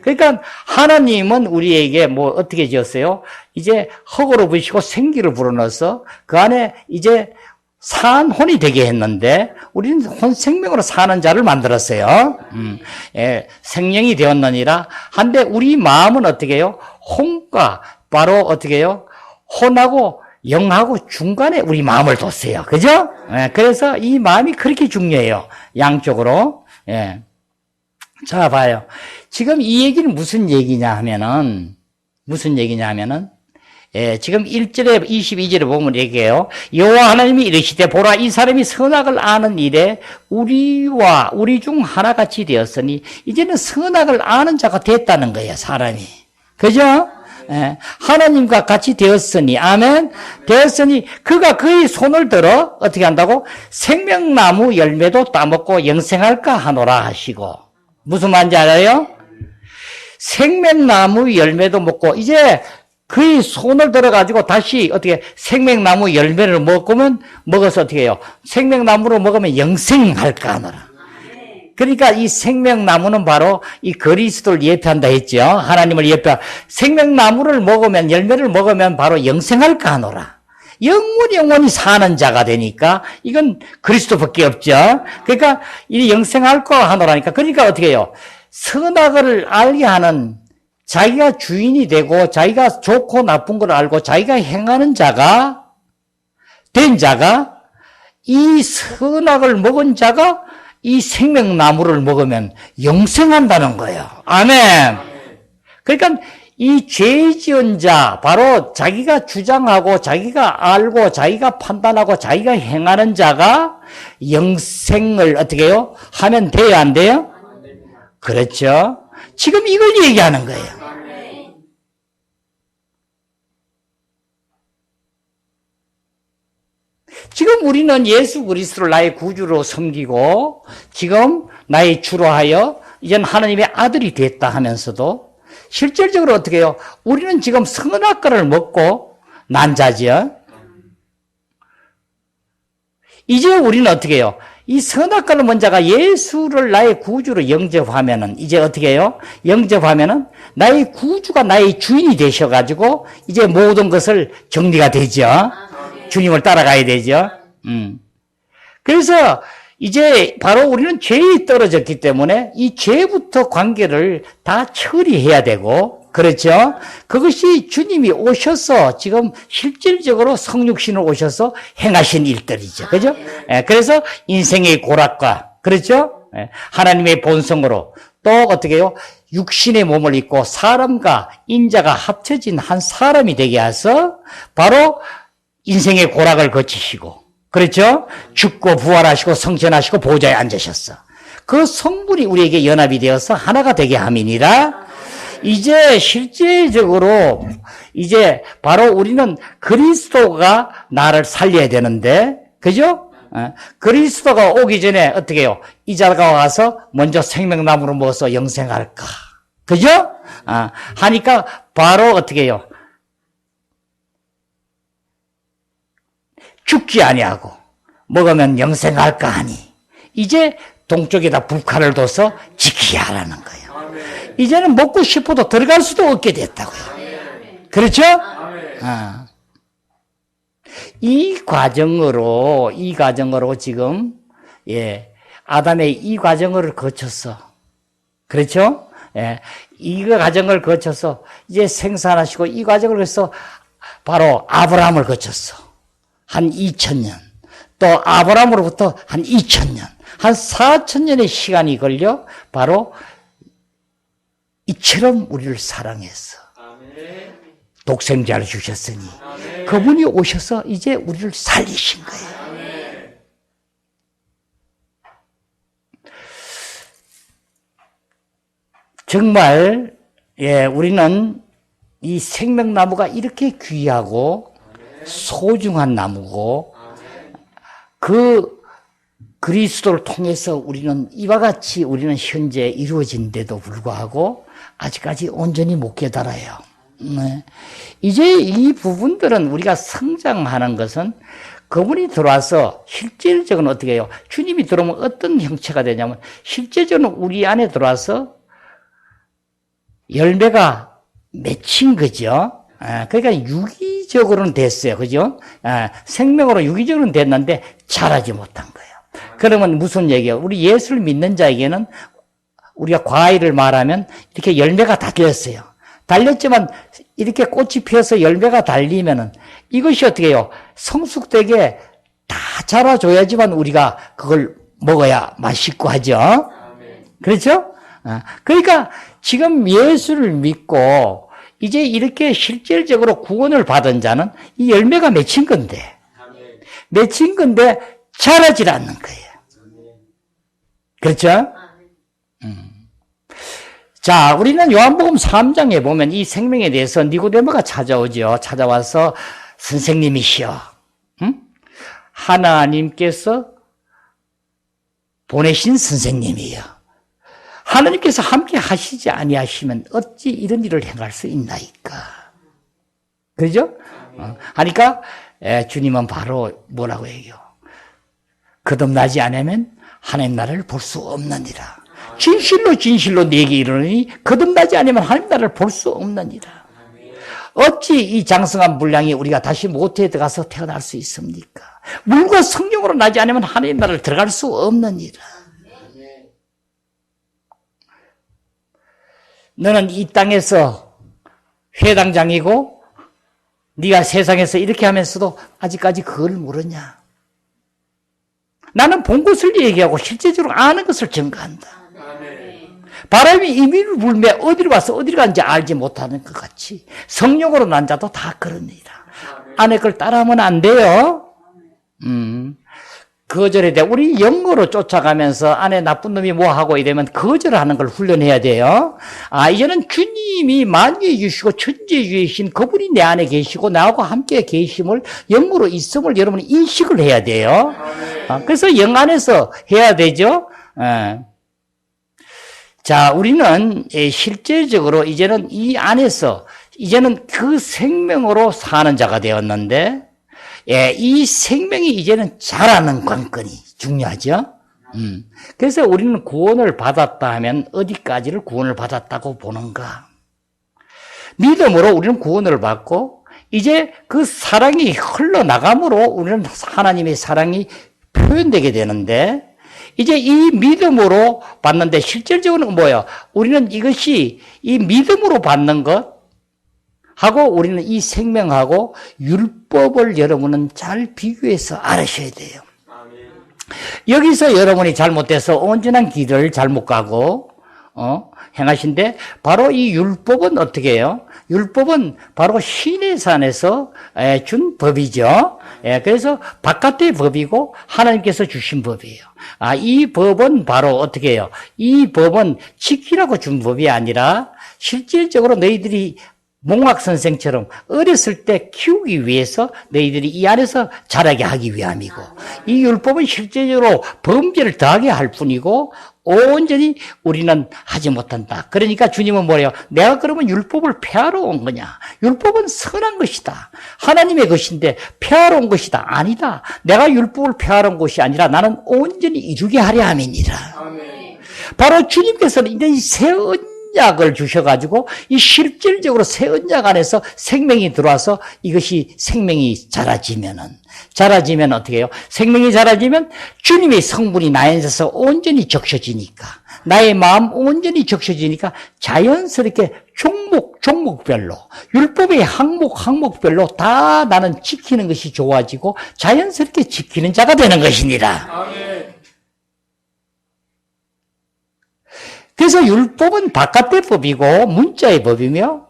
그러니까 하나님은 우리에게 어떻게 지었어요? 이제 흙으로 부으시고 생기를 불어넣어서 그 안에 이제 산혼이 되게 했는데 우리는 생명으로 사는 자를 만들었어요. 생명이 되었느니라. 한데 우리 마음은 어떻게 해요? 혼과 바로 어떻게 해요? 혼하고 영하고 중간에 우리 마음을 뒀어요. 그죠? 그래서 이 마음이 그렇게 중요해요. 양쪽으로. 자, 봐요. 지금 이 얘기는 무슨 얘기냐 하면은, 예, 지금 1절에 22절에 보면 얘기해요. 여호와 하나님이 이르시되 보라 이 사람이 선악을 아는 일에 우리와 우리 중 하나같이 되었으니 이제는 선악을 아는 자가 됐다는 거예요, 사람이. 그죠? 예, 하나님과 같이 되었으니, 아멘. 되었으니 그가 그의 손을 들어 어떻게 한다고? 생명나무 열매도 따먹고 영생할까 하노라 하시고. 무슨 말인지 알아요? 생명나무 열매도 먹고 이제 그의 손을 들어가지고 다시 어떻게 생명나무 열매를 먹어서 어떻게 해요? 생명나무로 먹으면 영생할까 하노라. 그러니까 이 생명나무는 바로 이 그리스도를 예표한다 했죠. 하나님을 생명나무를 먹으면 열매를 먹으면 바로 영생할까 하노라. 영원히 사는 자가 되니까 이건 그리스도밖에 없죠. 그러니까 이 영생할까 하노라니까. 그러니까 어떻게 해요? 선악을 알게 하는 자기가 주인이 되고 자기가 좋고 나쁜 걸 알고 자기가 행하는 자가 된 자가 이 선악을 먹은 자가 이 생명나무를 먹으면 영생한다는 거예요. 아멘. 그러니까 이 죄 지은 자, 바로 자기가 주장하고 자기가 알고 자기가 판단하고 자기가 행하는 자가 영생을 어떻게 해요? 하면 돼요, 안 돼요? 그렇죠. 지금 이걸 얘기하는 거예요. 지금 우리는 예수 그리스도를 나의 구주로 섬기고 지금 나의 주로 하여 이젠 하나님의 아들이 됐다 하면서도 실질적으로 어떻게 해요? 우리는 지금 선악과를 먹고 난 자지요. 이제 우리는 어떻게 해요? 이 선악과를 먹은 자가 예수를 나의 구주로 영접하면은 이제 어떻게 해요? 영접하면은 나의 구주가 나의 주인이 되셔가지고 이제 모든 것을 정리가 되죠. 주님을 따라가야 되죠. 그래서 이제 바로 우리는 죄에 떨어졌기 때문에 이 죄부터 관계를 다 처리해야 되고, 그렇죠? 그것이 주님이 오셔서 지금 실질적으로 성육신을 오셔서 행하신 일들이죠. 그죠? 그래서 인생의 고락과, 그렇죠? 하나님의 본성으로 또 어떻게 해요? 육신의 몸을 입고 사람과 인자가 합쳐진 한 사람이 되게 해서 바로 인생의 고락을 거치시고, 그렇죠? 죽고 부활하시고 성천하시고 보좌에 앉으셨어. 그 성분이 우리에게 연합이 되어서 하나가 되게 함이니라. 이제 실제적으로 이제 바로 우리는 그리스도가 나를 살려야 되는데, 그죠? 그리스도가 오기 전에 어떻게 해요? 이 자가 와서 먼저 생명나무를 먹어서 영생할까? 그죠? 하니까 바로 어떻게 해요? 죽지 아니하고 먹으면 영생할까 하니 이제 동쪽에다 북한을 둬서 지키야 하라는 거예요. 이제는 먹고 싶어도 들어갈 수도 없게 됐다고요. 그렇죠? 이 과정으로 지금 아담의 이 과정을 거쳐서, 그렇죠? 이 과정을 거쳐서 이제 생산하시고 이 과정을 거쳐서 바로 아브라함을 거쳤어. 한 2000년, 또 아브라함으로부터 한 2000년, 한 4000년의 시간이 걸려 바로 이처럼 우리를 사랑해서 독생자를 주셨으니 그분이 오셔서 이제 우리를 살리신 거예요. 정말 우리는 이 생명나무가 이렇게 귀하고 소중한 나무고 그 그리스도를 통해서 우리는 이와 같이 우리는 현재 이루어진데도 불구하고 아직까지 온전히 못 깨달아요. 이제 이 부분들은 우리가 성장하는 것은 그분이 들어와서 실질적으로 어떻게 해요? 주님이 들어오면 어떤 형체가 되냐면 실제적으로 우리 안에 들어와서 열매가 맺힌 거죠. 그러니까 유기적으로는 됐어요. 그죠? 생명으로 유기적으로는 됐는데 자라지 못한 거예요. 그러면 무슨 얘기예요? 우리 예수를 믿는 자에게는 우리가 과일을 말하면 이렇게 열매가 달렸어요. 달렸지만 이렇게 꽃이 피어서 열매가 달리면은 이것이 어떻게 해요? 성숙되게 다 자라줘야지만 우리가 그걸 먹어야 맛있고 하죠. 그렇죠? 그러니까 지금 예수를 믿고 이제 이렇게 실질적으로 구원을 받은 자는 이 열매가 맺힌 건데, 맺힌 건데 자라질 않는 거예요. 그렇죠? 자, 우리는 요한복음 3장에 보면 이 생명에 대해서 니고데모가 찾아오죠. 찾아와서 선생님이시여, 하나님께서 보내신 선생님이요. 하나님께서 함께 하시지 아니하시면 어찌 이런 일을 행할 수 있나이까. 그죠? 하니까 주님은 바로 뭐라고 해요? 거듭나지 않으면 하나님 나라를 볼 수 없느니라. 진실로 진실로 네게 이르노니 거듭나지 않으면 하나님 나라를 볼 수 없느니라. 어찌 이 장성한 분량이 우리가 다시 모태에 들어가서 태어날 수 있습니까? 물과 성령으로 나지 않으면 하나님 나라를 들어갈 수 없느니라. 너는 이 땅에서 회당장이고 네가 세상에서 이렇게 하면서도 아직까지 그걸 모르냐? 나는 본 것을 얘기하고 실제적으로 아는 것을 증거한다. 바람이 이미를 불며 어디로 와서 어디로 가는지 알지 못하는 것 같이 성령으로 난 자도 다 그럽니다. 아내 걸 따라하면 안 돼요. 거절해야 돼. 우리 영으로 쫓아가면서 안에 나쁜 놈이 뭐 하고 이러면 거절하는 걸 훈련해야 돼요. 이제는 주님이 만유해 주시고 천지주이신 그분이 내 안에 계시고 나하고 함께 계심을 영으로 있음을 여러분이 인식을 해야 돼요. 그래서 영 안에서 해야 되죠. 자, 우리는 실제적으로 이제는 이 안에서 이제는 그 생명으로 사는 자가 되었는데, 이 생명이 이제는 자라는 관건이 중요하죠. 그래서 우리는 구원을 받았다 하면 어디까지를 구원을 받았다고 보는가? 믿음으로 우리는 구원을 받고 이제 그 사랑이 흘러나감으로 우리는 하나님의 사랑이 표현되게 되는데, 이제 이 믿음으로 받는데 실질적으로는 뭐예요? 우리는 이것이 이 믿음으로 받는 것 하고 우리는 이 생명하고 율법을 여러분은 잘 비교해서 알으셔야 돼요. 여기서 여러분이 잘못돼서 온전한 길을 잘못 가고 행하신데 바로 이 율법은 어떻게 해요? 율법은 바로 시내산에서 준 법이죠. 그래서 바깥의 법이고 하나님께서 주신 법이에요. 이 법은 바로 어떻게 해요? 이 법은 지키라고 준 법이 아니라 실질적으로 너희들이 몽학 선생처럼 어렸을 때 키우기 위해서 너희들이 이 안에서 자라게 하기 위함이고, 이 율법은 실제적으로 범죄를 더하게 할 뿐이고 온전히 우리는 하지 못한다. 그러니까 주님은 뭐래요? 내가 그러면 율법을 폐하러 온 거냐? 율법은 선한 것이다. 하나님의 것인데 폐하러 온 것이다. 아니다. 내가 율법을 폐하러 온 것이 아니라 나는 온전히 이루게 하려 함이니라. 바로 주님께서는 이제 새 언약을 주셔가지고 이 실질적으로 새 언약 안에서 생명이 들어와서 이것이 생명이 자라지면 어떻게 해요? 생명이 자라지면 주님의 성분이 나에 있어서 온전히 적셔지니까, 나의 마음 온전히 적셔지니까 자연스럽게 종목별로 율법의 항목별로 다 나는 지키는 것이 좋아지고 자연스럽게 지키는 자가 되는 것이니라. 아멘. 그래서 율법은 바깥의 법이고 문자의 법이며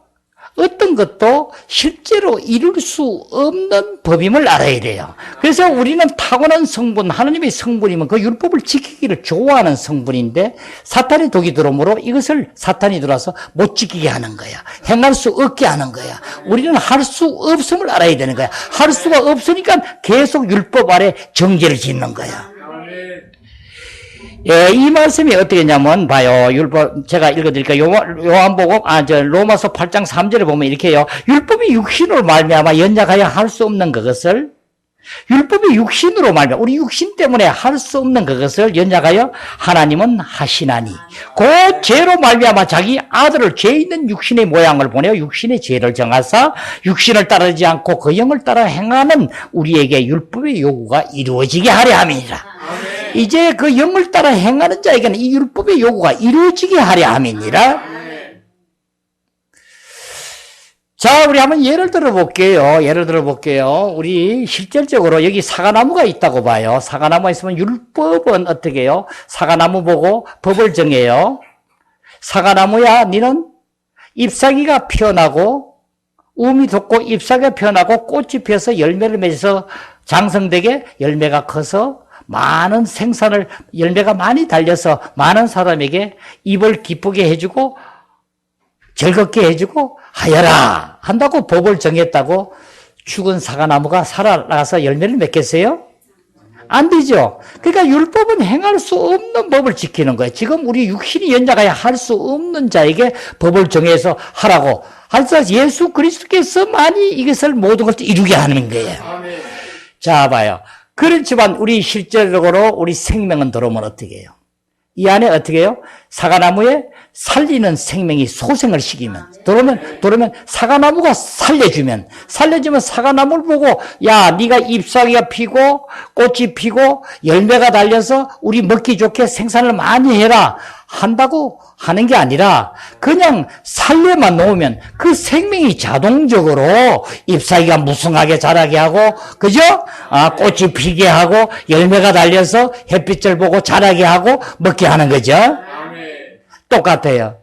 어떤 것도 실제로 이룰 수 없는 법임을 알아야 돼요. 그래서 우리는 타고난 성분, 하나님의 성분이면 그 율법을 지키기를 좋아하는 성분인데 사탄의 독이 들어오므로 이것을 사탄이 들어와서 못 지키게 하는 거야. 행할 수 없게 하는 거야. 우리는 할 수 없음을 알아야 되는 거야. 할 수가 없으니까 계속 율법 아래 정죄를 짓는 거야. 이 말씀이 어떻게 했냐면, 봐요. 율법, 제가 읽어드릴까요? 요한복음, 로마서 8장 3절에 보면 이렇게 해요. 율법이 육신으로 말미암아 연약하여 할 수 없는 그것을, 율법이 육신으로 말미암아, 우리 육신 때문에 할 수 없는 그것을 연약하여 하나님은 하시나니, 그 죄로 말미암아 자기 아들을 죄 있는 육신의 모양을 보내어 육신의 죄를 정하사 육신을 따르지 않고 그 영을 따라 행하는 우리에게 율법의 요구가 이루어지게 하려 함이니라. 이제 그 영을 따라 행하는 자에게는 이 율법의 요구가 이루어지게 하려 함이니라. 자, 우리 한번 예를 들어볼게요. 우리 실질적으로 여기 사과나무가 있다고 봐요. 사과나무가 있으면 율법은 어떻게 해요? 사과나무 보고 법을 정해요. 사과나무야, 너는 잎사귀가 피어나고 우음이 돋고 잎사귀가 피어나고 꽃이 피어서 열매를 맺어서 장성되게 열매가 커서 많은 생산을 열매가 많이 달려서 많은 사람에게 입을 기쁘게 해주고 즐겁게 해주고 하여라 한다고 법을 정했다고 죽은 사과나무가 살아나가서 열매를 맺겠어요? 안 되죠. 그러니까 율법은 행할 수 없는 법을 지키는 거예요. 지금 우리 육신이 연약하여 할 수 없는 자에게 법을 정해서 하라고. 하여서 예수 그리스도께서만이 이것을 모든 것을 이루게 하는 거예요. 아멘. 자, 봐요. 그렇지만 우리 실제적으로 우리 생명은 들어오면 어떻게 해요? 이 안에 어떻게 해요? 사과나무에 살리는 생명이 소생을 시키면 들어오면 사과나무가 살려주면 사과나무를 보고 야 네가 잎사귀가 피고 꽃이 피고 열매가 달려서 우리 먹기 좋게 생산을 많이 해라 한다고 하는 게 아니라 그냥 살려만 놓으면 그 생명이 자동적으로 잎사귀가 무성하게 자라게 하고 그죠? 꽃이 피게 하고 열매가 달려서 햇빛을 보고 자라게 하고 먹게 하는 거죠. 똑같아요.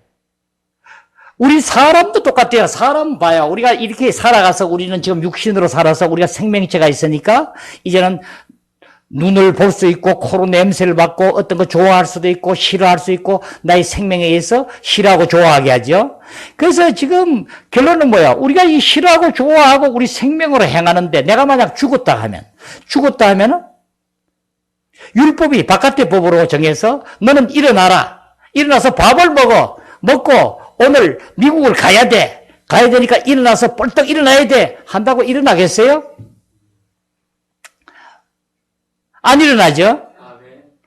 우리 사람도 똑같아요. 사람 봐요. 우리가 이렇게 살아가서 우리는 지금 육신으로 살아서 우리가 생명체가 있으니까 이제는 눈을 볼 수 있고 코로 냄새를 맡고 어떤 거 좋아할 수도 있고 싫어할 수 있고 나의 생명에 의해서 싫어하고 좋아하게 하죠. 그래서 지금 결론은 뭐야? 우리가 이 싫어하고 좋아하고 우리 생명으로 행하는데 내가 만약 죽었다 하면은 율법이 바깥의 법으로 정해서 너는 일어나서 밥을 먹고 오늘 미국을 가야 되니까 일어나서 벌떡 일어나야 돼 한다고 일어나겠어요? 안 일어나죠?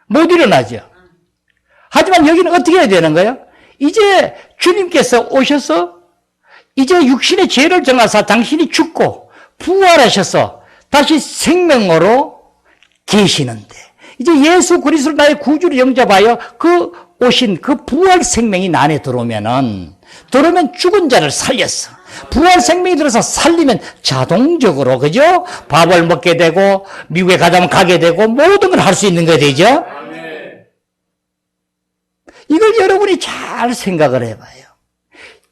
못 일어나죠. 하지만 여기는 어떻게 해야 되는 거예요? 이제 주님께서 오셔서 이제 육신의 죄를 정하사 당신이 죽고 부활하셔서 다시 생명으로 계시는데 이제 예수 그리스도 나의 구주를 영접하여 그 오신 그 부활 생명이 나 안에 들어오면 죽은 자를 살렸어. 부활 생명이 들어서 살리면 자동적으로 그죠? 밥을 먹게 되고 미국에 가자면 가게 되고 모든 걸 할 수 있는 거 되죠? 이걸 여러분이 잘 생각을 해봐요.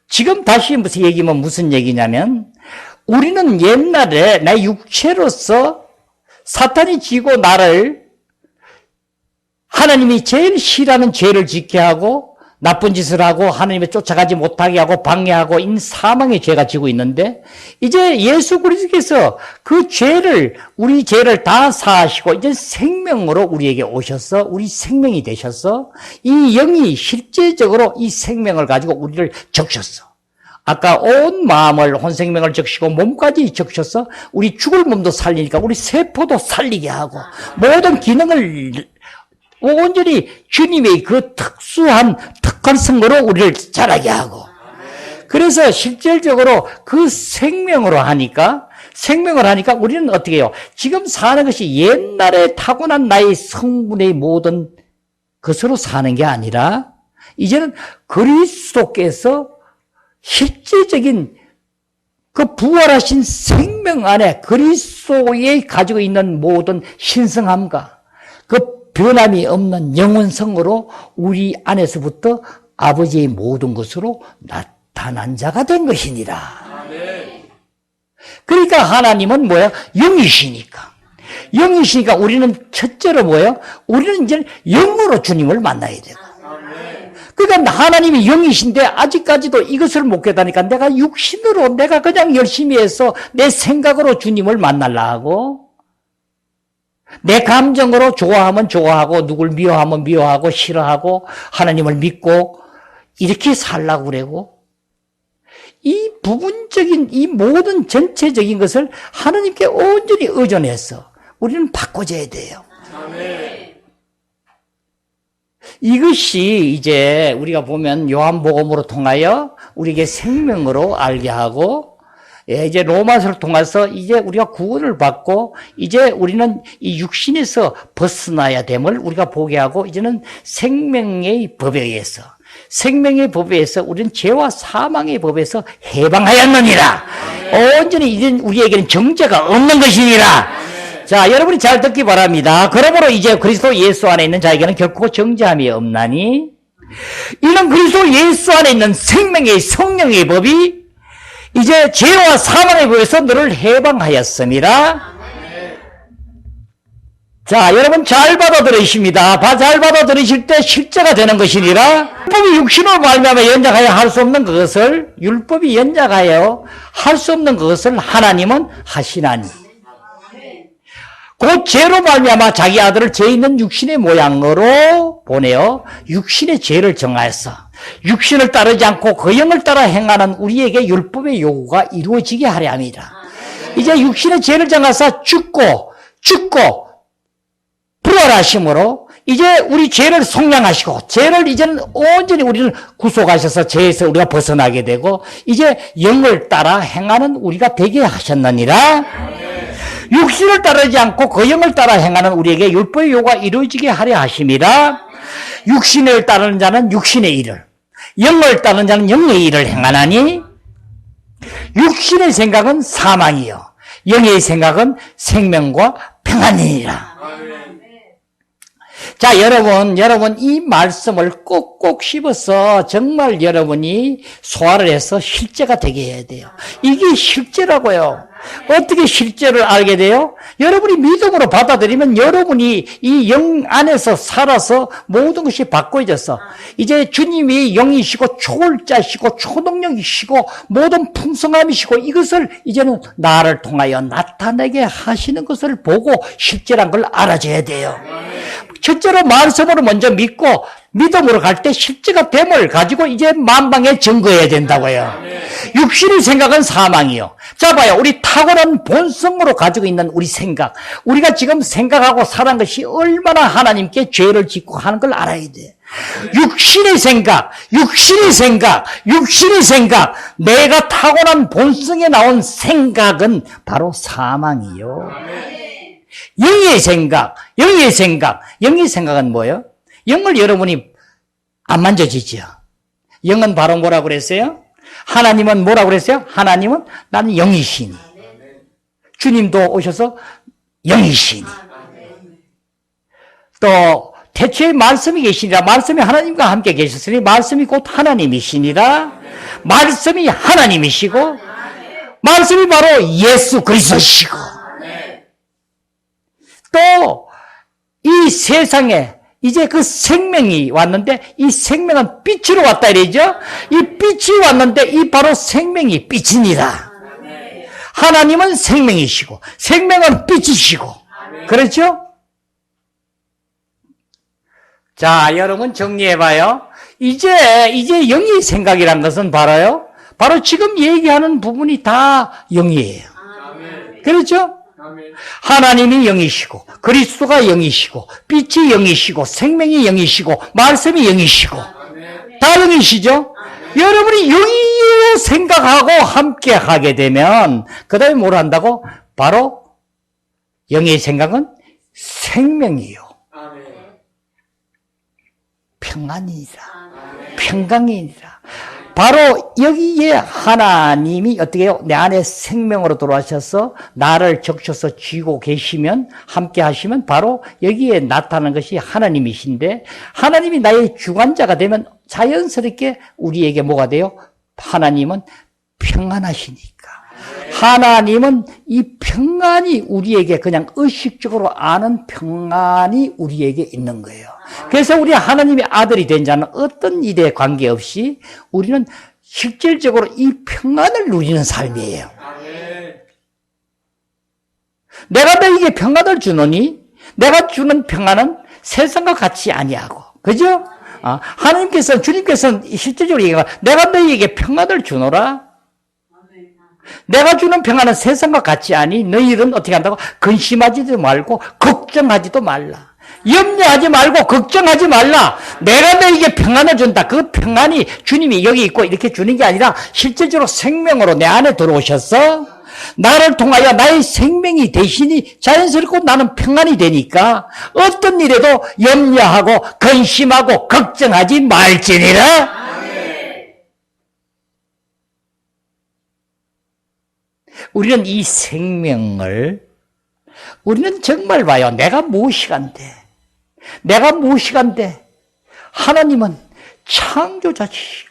지금 다시 무슨 얘기냐면 우리는 옛날에 내 육체로서 사탄이 지고 나를 하나님이 제일 싫어하는 죄를 짓게 하고 나쁜 짓을 하고 하나님을 쫓아가지 못하게 하고 방해하고 이 사망의 죄가 지고 있는데 이제 예수 그리스도께서 그 우리 죄를 다 사하시고 이제 생명으로 우리에게 오셔서 우리 생명이 되셔서 이 영이 실제적으로 이 생명을 가지고 우리를 적셨어. 아까 온 마음을 온 생명을 적시고 몸까지 적셔서 우리 죽을 몸도 살리니까 우리 세포도 살리게 하고 모든 기능을 온전히 주님의 그 특수한 특권성으로 우리를 자라게 하고 그래서 실질적으로 그 생명을 하니까 우리는 어떻게 해요? 지금 사는 것이 옛날에 타고난 나의 성분의 모든 것으로 사는 게 아니라 이제는 그리스도께서 실제적인 그 부활하신 생명 안에 그리스도에 가지고 있는 모든 신성함과 그 변함이 없는 영원성으로 우리 안에서부터 아버지의 모든 것으로 나타난 자가 된 것이니라. 그러니까 하나님은 뭐야? 영이시니까 우리는 첫째로 뭐예요? 우리는 이제 영으로 주님을 만나야 되고 그러니까 하나님이 영이신데 아직까지도 이것을 못 깨닫으니까 내가 육신으로 내가 그냥 열심히 해서 내 생각으로 주님을 만나려 하고 내 감정으로 좋아하면 좋아하고 누굴 미워하면 미워하고 싫어하고 하나님을 믿고 이렇게 살라고 그러고 이 부분적인 이 모든 전체적인 것을 하나님께 온전히 의존해서 우리는 바꿔줘야 돼요. 아멘. 이것이 이제 우리가 보면 요한복음으로 통하여 우리에게 생명으로 알게 하고 이제 로마서를 통해서 이제 우리가 구원을 받고 이제 우리는 이 육신에서 벗어나야 됨을 우리가 보게 하고 이제는 생명의 법에 의해서 우리는 죄와 사망의 법에서 해방하였느니라. 온전히 이제 우리에게는 정죄가 없는 것이니라. 자, 여러분이 잘 듣기 바랍니다. 그러므로 이제 그리스도 예수 안에 있는 자에게는 결코 정죄함이 없나니 이는 그리스도 예수 안에 있는 생명의 성령의 법이 이제 죄와 사망의 법에서 너를 해방하였습니다. 자, 여러분 잘 받아들이십니다. 잘 받아들이실 때 실제가 되는 것이니라. 율법이 육신으로 말미암아 연장하여 할 수 없는 그것을, 율법이 연장하여 할 수 없는 그것을 하나님은 하시나니, 그 죄로 말미암아 자기 아들을 죄 있는 육신의 모양으로 보내어 육신의 죄를 정하였어. 육신을 따르지 않고 그 영을 따라 행하는 우리에게 율법의 요구가 이루어지게 하려 함이라. 이제 육신의 죄를 정하사 죽고 부활하심으로 이제 우리 죄를 속량하시고, 죄를 이제는 온전히 우리를 구속하셔서 죄에서 우리가 벗어나게 되고 이제 영을 따라 행하는 우리가 되게 하셨느니라. 육신을 따르지 않고 그 영을 따라 행하는 우리에게 율법의 요구가 이루어지게 하려 하심이라. 육신을 따르는 자는 육신의 일을, 영을 따르는 자는 영의 일을 행하나니, 육신의 생각은 사망이요 영의 생각은 생명과 평안이니라. 자, 여러분 이 말씀을 꼭꼭 씹어서 정말 여러분이 소화를 해서 실제가 되게 해야 돼요. 이게 실제라고요. 어떻게 실제를 알게 돼요? 여러분이 믿음으로 받아들이면 여러분이 이 영 안에서 살아서 모든 것이 바꿔져서 이제 주님이 영이시고 초월자시고 초능력이시고 모든 풍성함이시고 이것을 이제는 나를 통하여 나타내게 하시는 것을 보고 실제란 걸 알아줘야 돼요. 첫째로 말씀으로 먼저 믿고 믿음으로 갈 때 실제가 됨을 가지고 이제 만방에 증거해야 된다고요. 육신의 생각은 사망이요. 자 봐요. 우리 탁월한 본성으로 가지고 있는 우리 생각, 우리가 지금 생각하고 살아간 것이 얼마나 하나님께 죄를 짓고 하는 걸 알아야 돼. 육신의 생각, 내가 타고난 본성에 나온 생각은 바로 사망이요. 영의 생각은 뭐예요? 영을 여러분이 안 만져지죠. 영은 바로 뭐라고 그랬어요? 하나님은 뭐라고 그랬어요? 하나님은 나는 영이시니. 주님도 오셔서 영이시니. 또 태초에 말씀이 계시니라. 말씀이 하나님과 함께 계셨으니 말씀이 곧 하나님이시니라. 말씀이 하나님이시고 말씀이 바로 예수 그리스도시고, 또 이 세상에 이제 그 생명이 왔는데 이 생명은 빛으로 왔다 이러죠. 이 빛이 왔는데 이 바로 생명이 빛이니라. 하나님은 생명이시고 생명은 빛이시고, 그렇죠? 자, 여러분 정리해봐요. 이제 영의 생각이란 것은 바로 지금 얘기하는 부분이 다 영이에요. 그렇죠? 하나님이 영이시고 그리스도가 영이시고 빛이 영이시고 생명이 영이시고 말씀이 영이시고 다 영이시죠? 여러분이 영이로 생각하고 함께 하게 되면 그 다음에 뭘 한다고? 바로 영의 생각은 생명이요 평강이니라. 바로 여기에 하나님이 어떻게 해요? 내 안에 생명으로 들어와셔서 나를 적셔서 쥐고 계시면, 함께 하시면 바로 여기에 나타나는 것이 하나님이신데, 하나님이 나의 주관자가 되면 자연스럽게 우리에게 뭐가 돼요? 하나님은 평안하시니까. 하나님은 이 평안이 우리에게 그냥 의식적으로 아는 평안이 우리에게 있는 거예요. 그래서 우리 하나님의 아들이 된 자는 어떤 일에 관계없이 우리는 실질적으로 이 평안을 누리는 삶이에요. 내가 너에게 평안을 주노니 내가 주는 평안은 세상과 같이 아니하고, 그죠? 주님께서는 실질적으로 얘기하고 내가 너희에게 평안을 주노라. 내가 주는 평안은 세상과 같지 않니 너희들은 어떻게 한다고? 근심하지도 말고 걱정하지도 말라. 염려하지 말고 걱정하지 말라. 내가 너에게 평안을 준다. 그 평안이 주님이 여기 있고 이렇게 주는 게 아니라 실질적으로 생명으로 내 안에 들어오셔서 나를 통하여 나의 생명이 되시니 자연스럽고 나는 평안이 되니까 어떤 일에도 염려하고 근심하고 걱정하지 말지니라. 우리는 이 생명을, 우리는 정말 봐요. 내가 무엇이간데 하나님은 창조자시고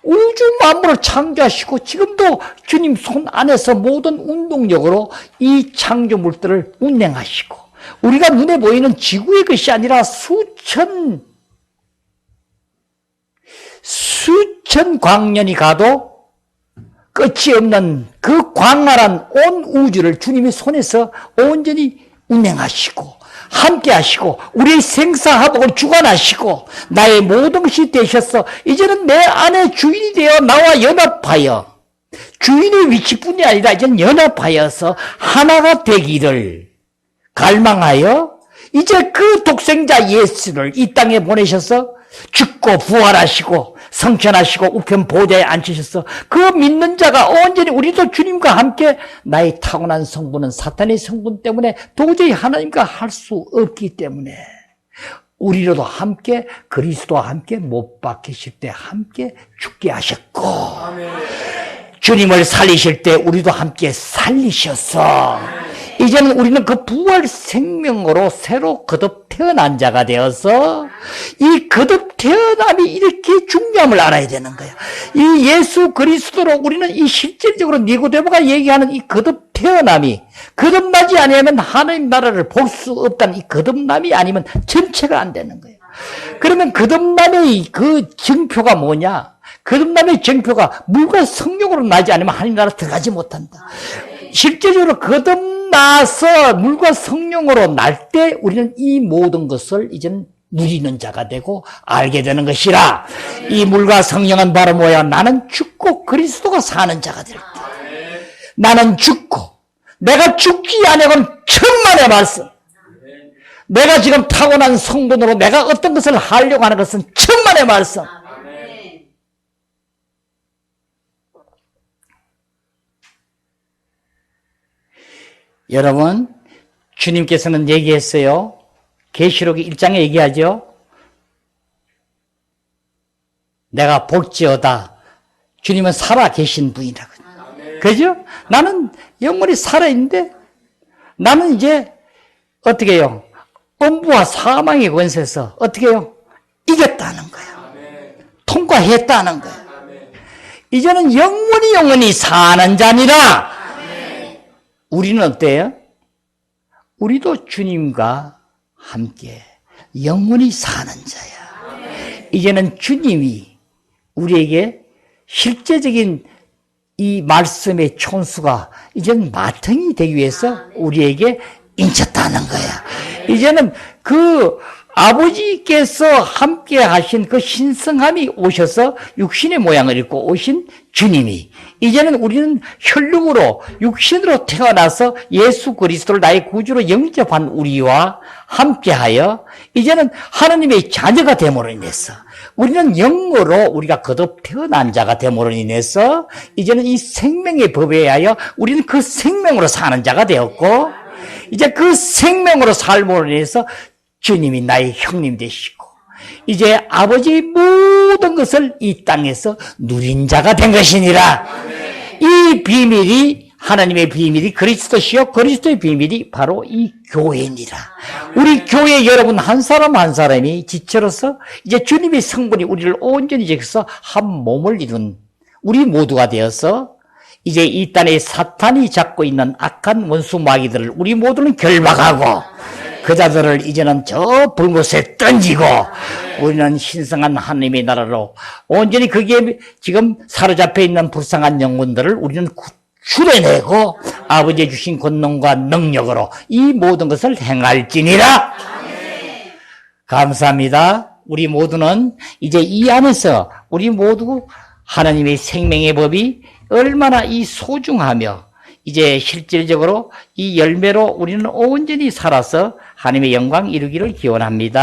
우주 만물을 창조하시고 지금도 주님 손 안에서 모든 운동력으로 이 창조물들을 운행하시고 우리가 눈에 보이는 지구의 것이 아니라 수천 광년이 가도 끝이 없는 그 광활한 온 우주를 주님의 손에서 온전히 운행하시고 함께 하시고 우리의 생사화복을 주관하시고 나의 모든 것이 되셔서 이제는 내 안에 주인이 되어 나와 연합하여 주인의 위치뿐이 아니라 이제는 연합하여서 하나가 되기를 갈망하여 이제 그 독생자 예수를 이 땅에 보내셔서 죽고 부활하시고 성천하시고 우편 보좌에 앉히셔서 그 믿는 자가 온전히 우리도 주님과 함께 나의 타고난 성분은 사탄의 성분 때문에 도저히 하나님과 할 수 없기 때문에 우리로도 함께 그리스도와 함께 못 박히실 때 함께 죽게 하셨고 주님을 살리실 때 우리도 함께 살리셔서 이제는 우리는 그 부활 생명으로 새로 거듭 태어난 자가 되어서 이 거듭 태어남이 이렇게 중요함을 알아야 되는 거예요. 이 예수 그리스도로 우리는 이 실질적으로 니고데모가 얘기하는 이 거듭 태어남이 거듭나지 아니하면 하나님 나라를 볼 수 없다는 이 거듭남이 아니면 전체가 안 되는 거예요. 그러면 거듭남의 그 증표가 뭐냐? 거듭남의 증표가 물과 성령으로 나지 않으면 하나님 나라 들어가지 못한다. 실제적으로 거듭나서 물과 성령으로 날 때 우리는 이 모든 것을 이제는 누리는 자가 되고 알게 되는 것이라. 이 물과 성령은 바로 뭐야? 나는 죽고 그리스도가 사는 자가 될 때. 나는 죽고 내가 죽지 아니하고는 천만의 말씀. 내가 지금 타고난 성분으로 내가 어떤 것을 하려고 하는 것은 천만의 말씀. 여러분, 주님께서는 얘기했어요. 계시록 1장에 얘기하죠. 내가 볼지어다. 주님은 살아 계신 분이라고. 그죠? 나는 영원히 살아있는데 나는 이제 어떻게 해요? 엄부와 사망의 권세에서 어떻게 해요? 이겼다는 거예요. 통과했다는 거예요. 이제는 영원히 사는 자니라. 우리는 어때요? 우리도 주님과 함께 영원히 사는 자야. 이제는 주님이 우리에게 실제적인 이 말씀의 촌수가 이제는 마땅히 되기 위해서 우리에게 인쳤다는 거야. 이제는 그 아버지께서 함께 하신 그 신성함이 오셔서 육신의 모양을 입고 오신 주님이 이제는 우리는 혈육으로 육신으로 태어나서 예수 그리스도를 나의 구주로 영접한 우리와 함께하여 이제는 하나님의 자녀가 됨으로 인해서 우리는 영으로 우리가 거듭 태어난 자가 됨으로 인해서 이제는 이 생명의 법에 의하여 우리는 그 생명으로 사는 자가 되었고 이제 그 생명으로 삶으로 인해서 주님이 나의 형님 되시고 이제 아버지의 모든 것을 이 땅에서 누린 자가 된 것이니라. 이 비밀이 하나님의 비밀이 그리스도시요 그리스도의 비밀이 바로 이 교회니라. 우리 교회 여러분 한 사람 한 사람이 지체로서 이제 주님의 성분이 우리를 온전히 지켜서 한 몸을 이룬 우리 모두가 되어서 이제 이 땅에 사탄이 잡고 있는 악한 원수 마귀들을 우리 모두는 결박하고 그 자들을 이제는 저 불못에 던지고 우리는 신성한 하나님의 나라로 온전히 거기에 지금 사로잡혀 있는 불쌍한 영혼들을 우리는 구출해내고 아버지의 주신 권능과 능력으로 이 모든 것을 행할지니라. 감사합니다. 우리 모두는 이제 이 안에서 우리 모두 하나님의 생명의 법이 얼마나 이 소중하며 이제 실질적으로 이 열매로 우리는 온전히 살아서 하나님의 영광 이루기를 기원합니다.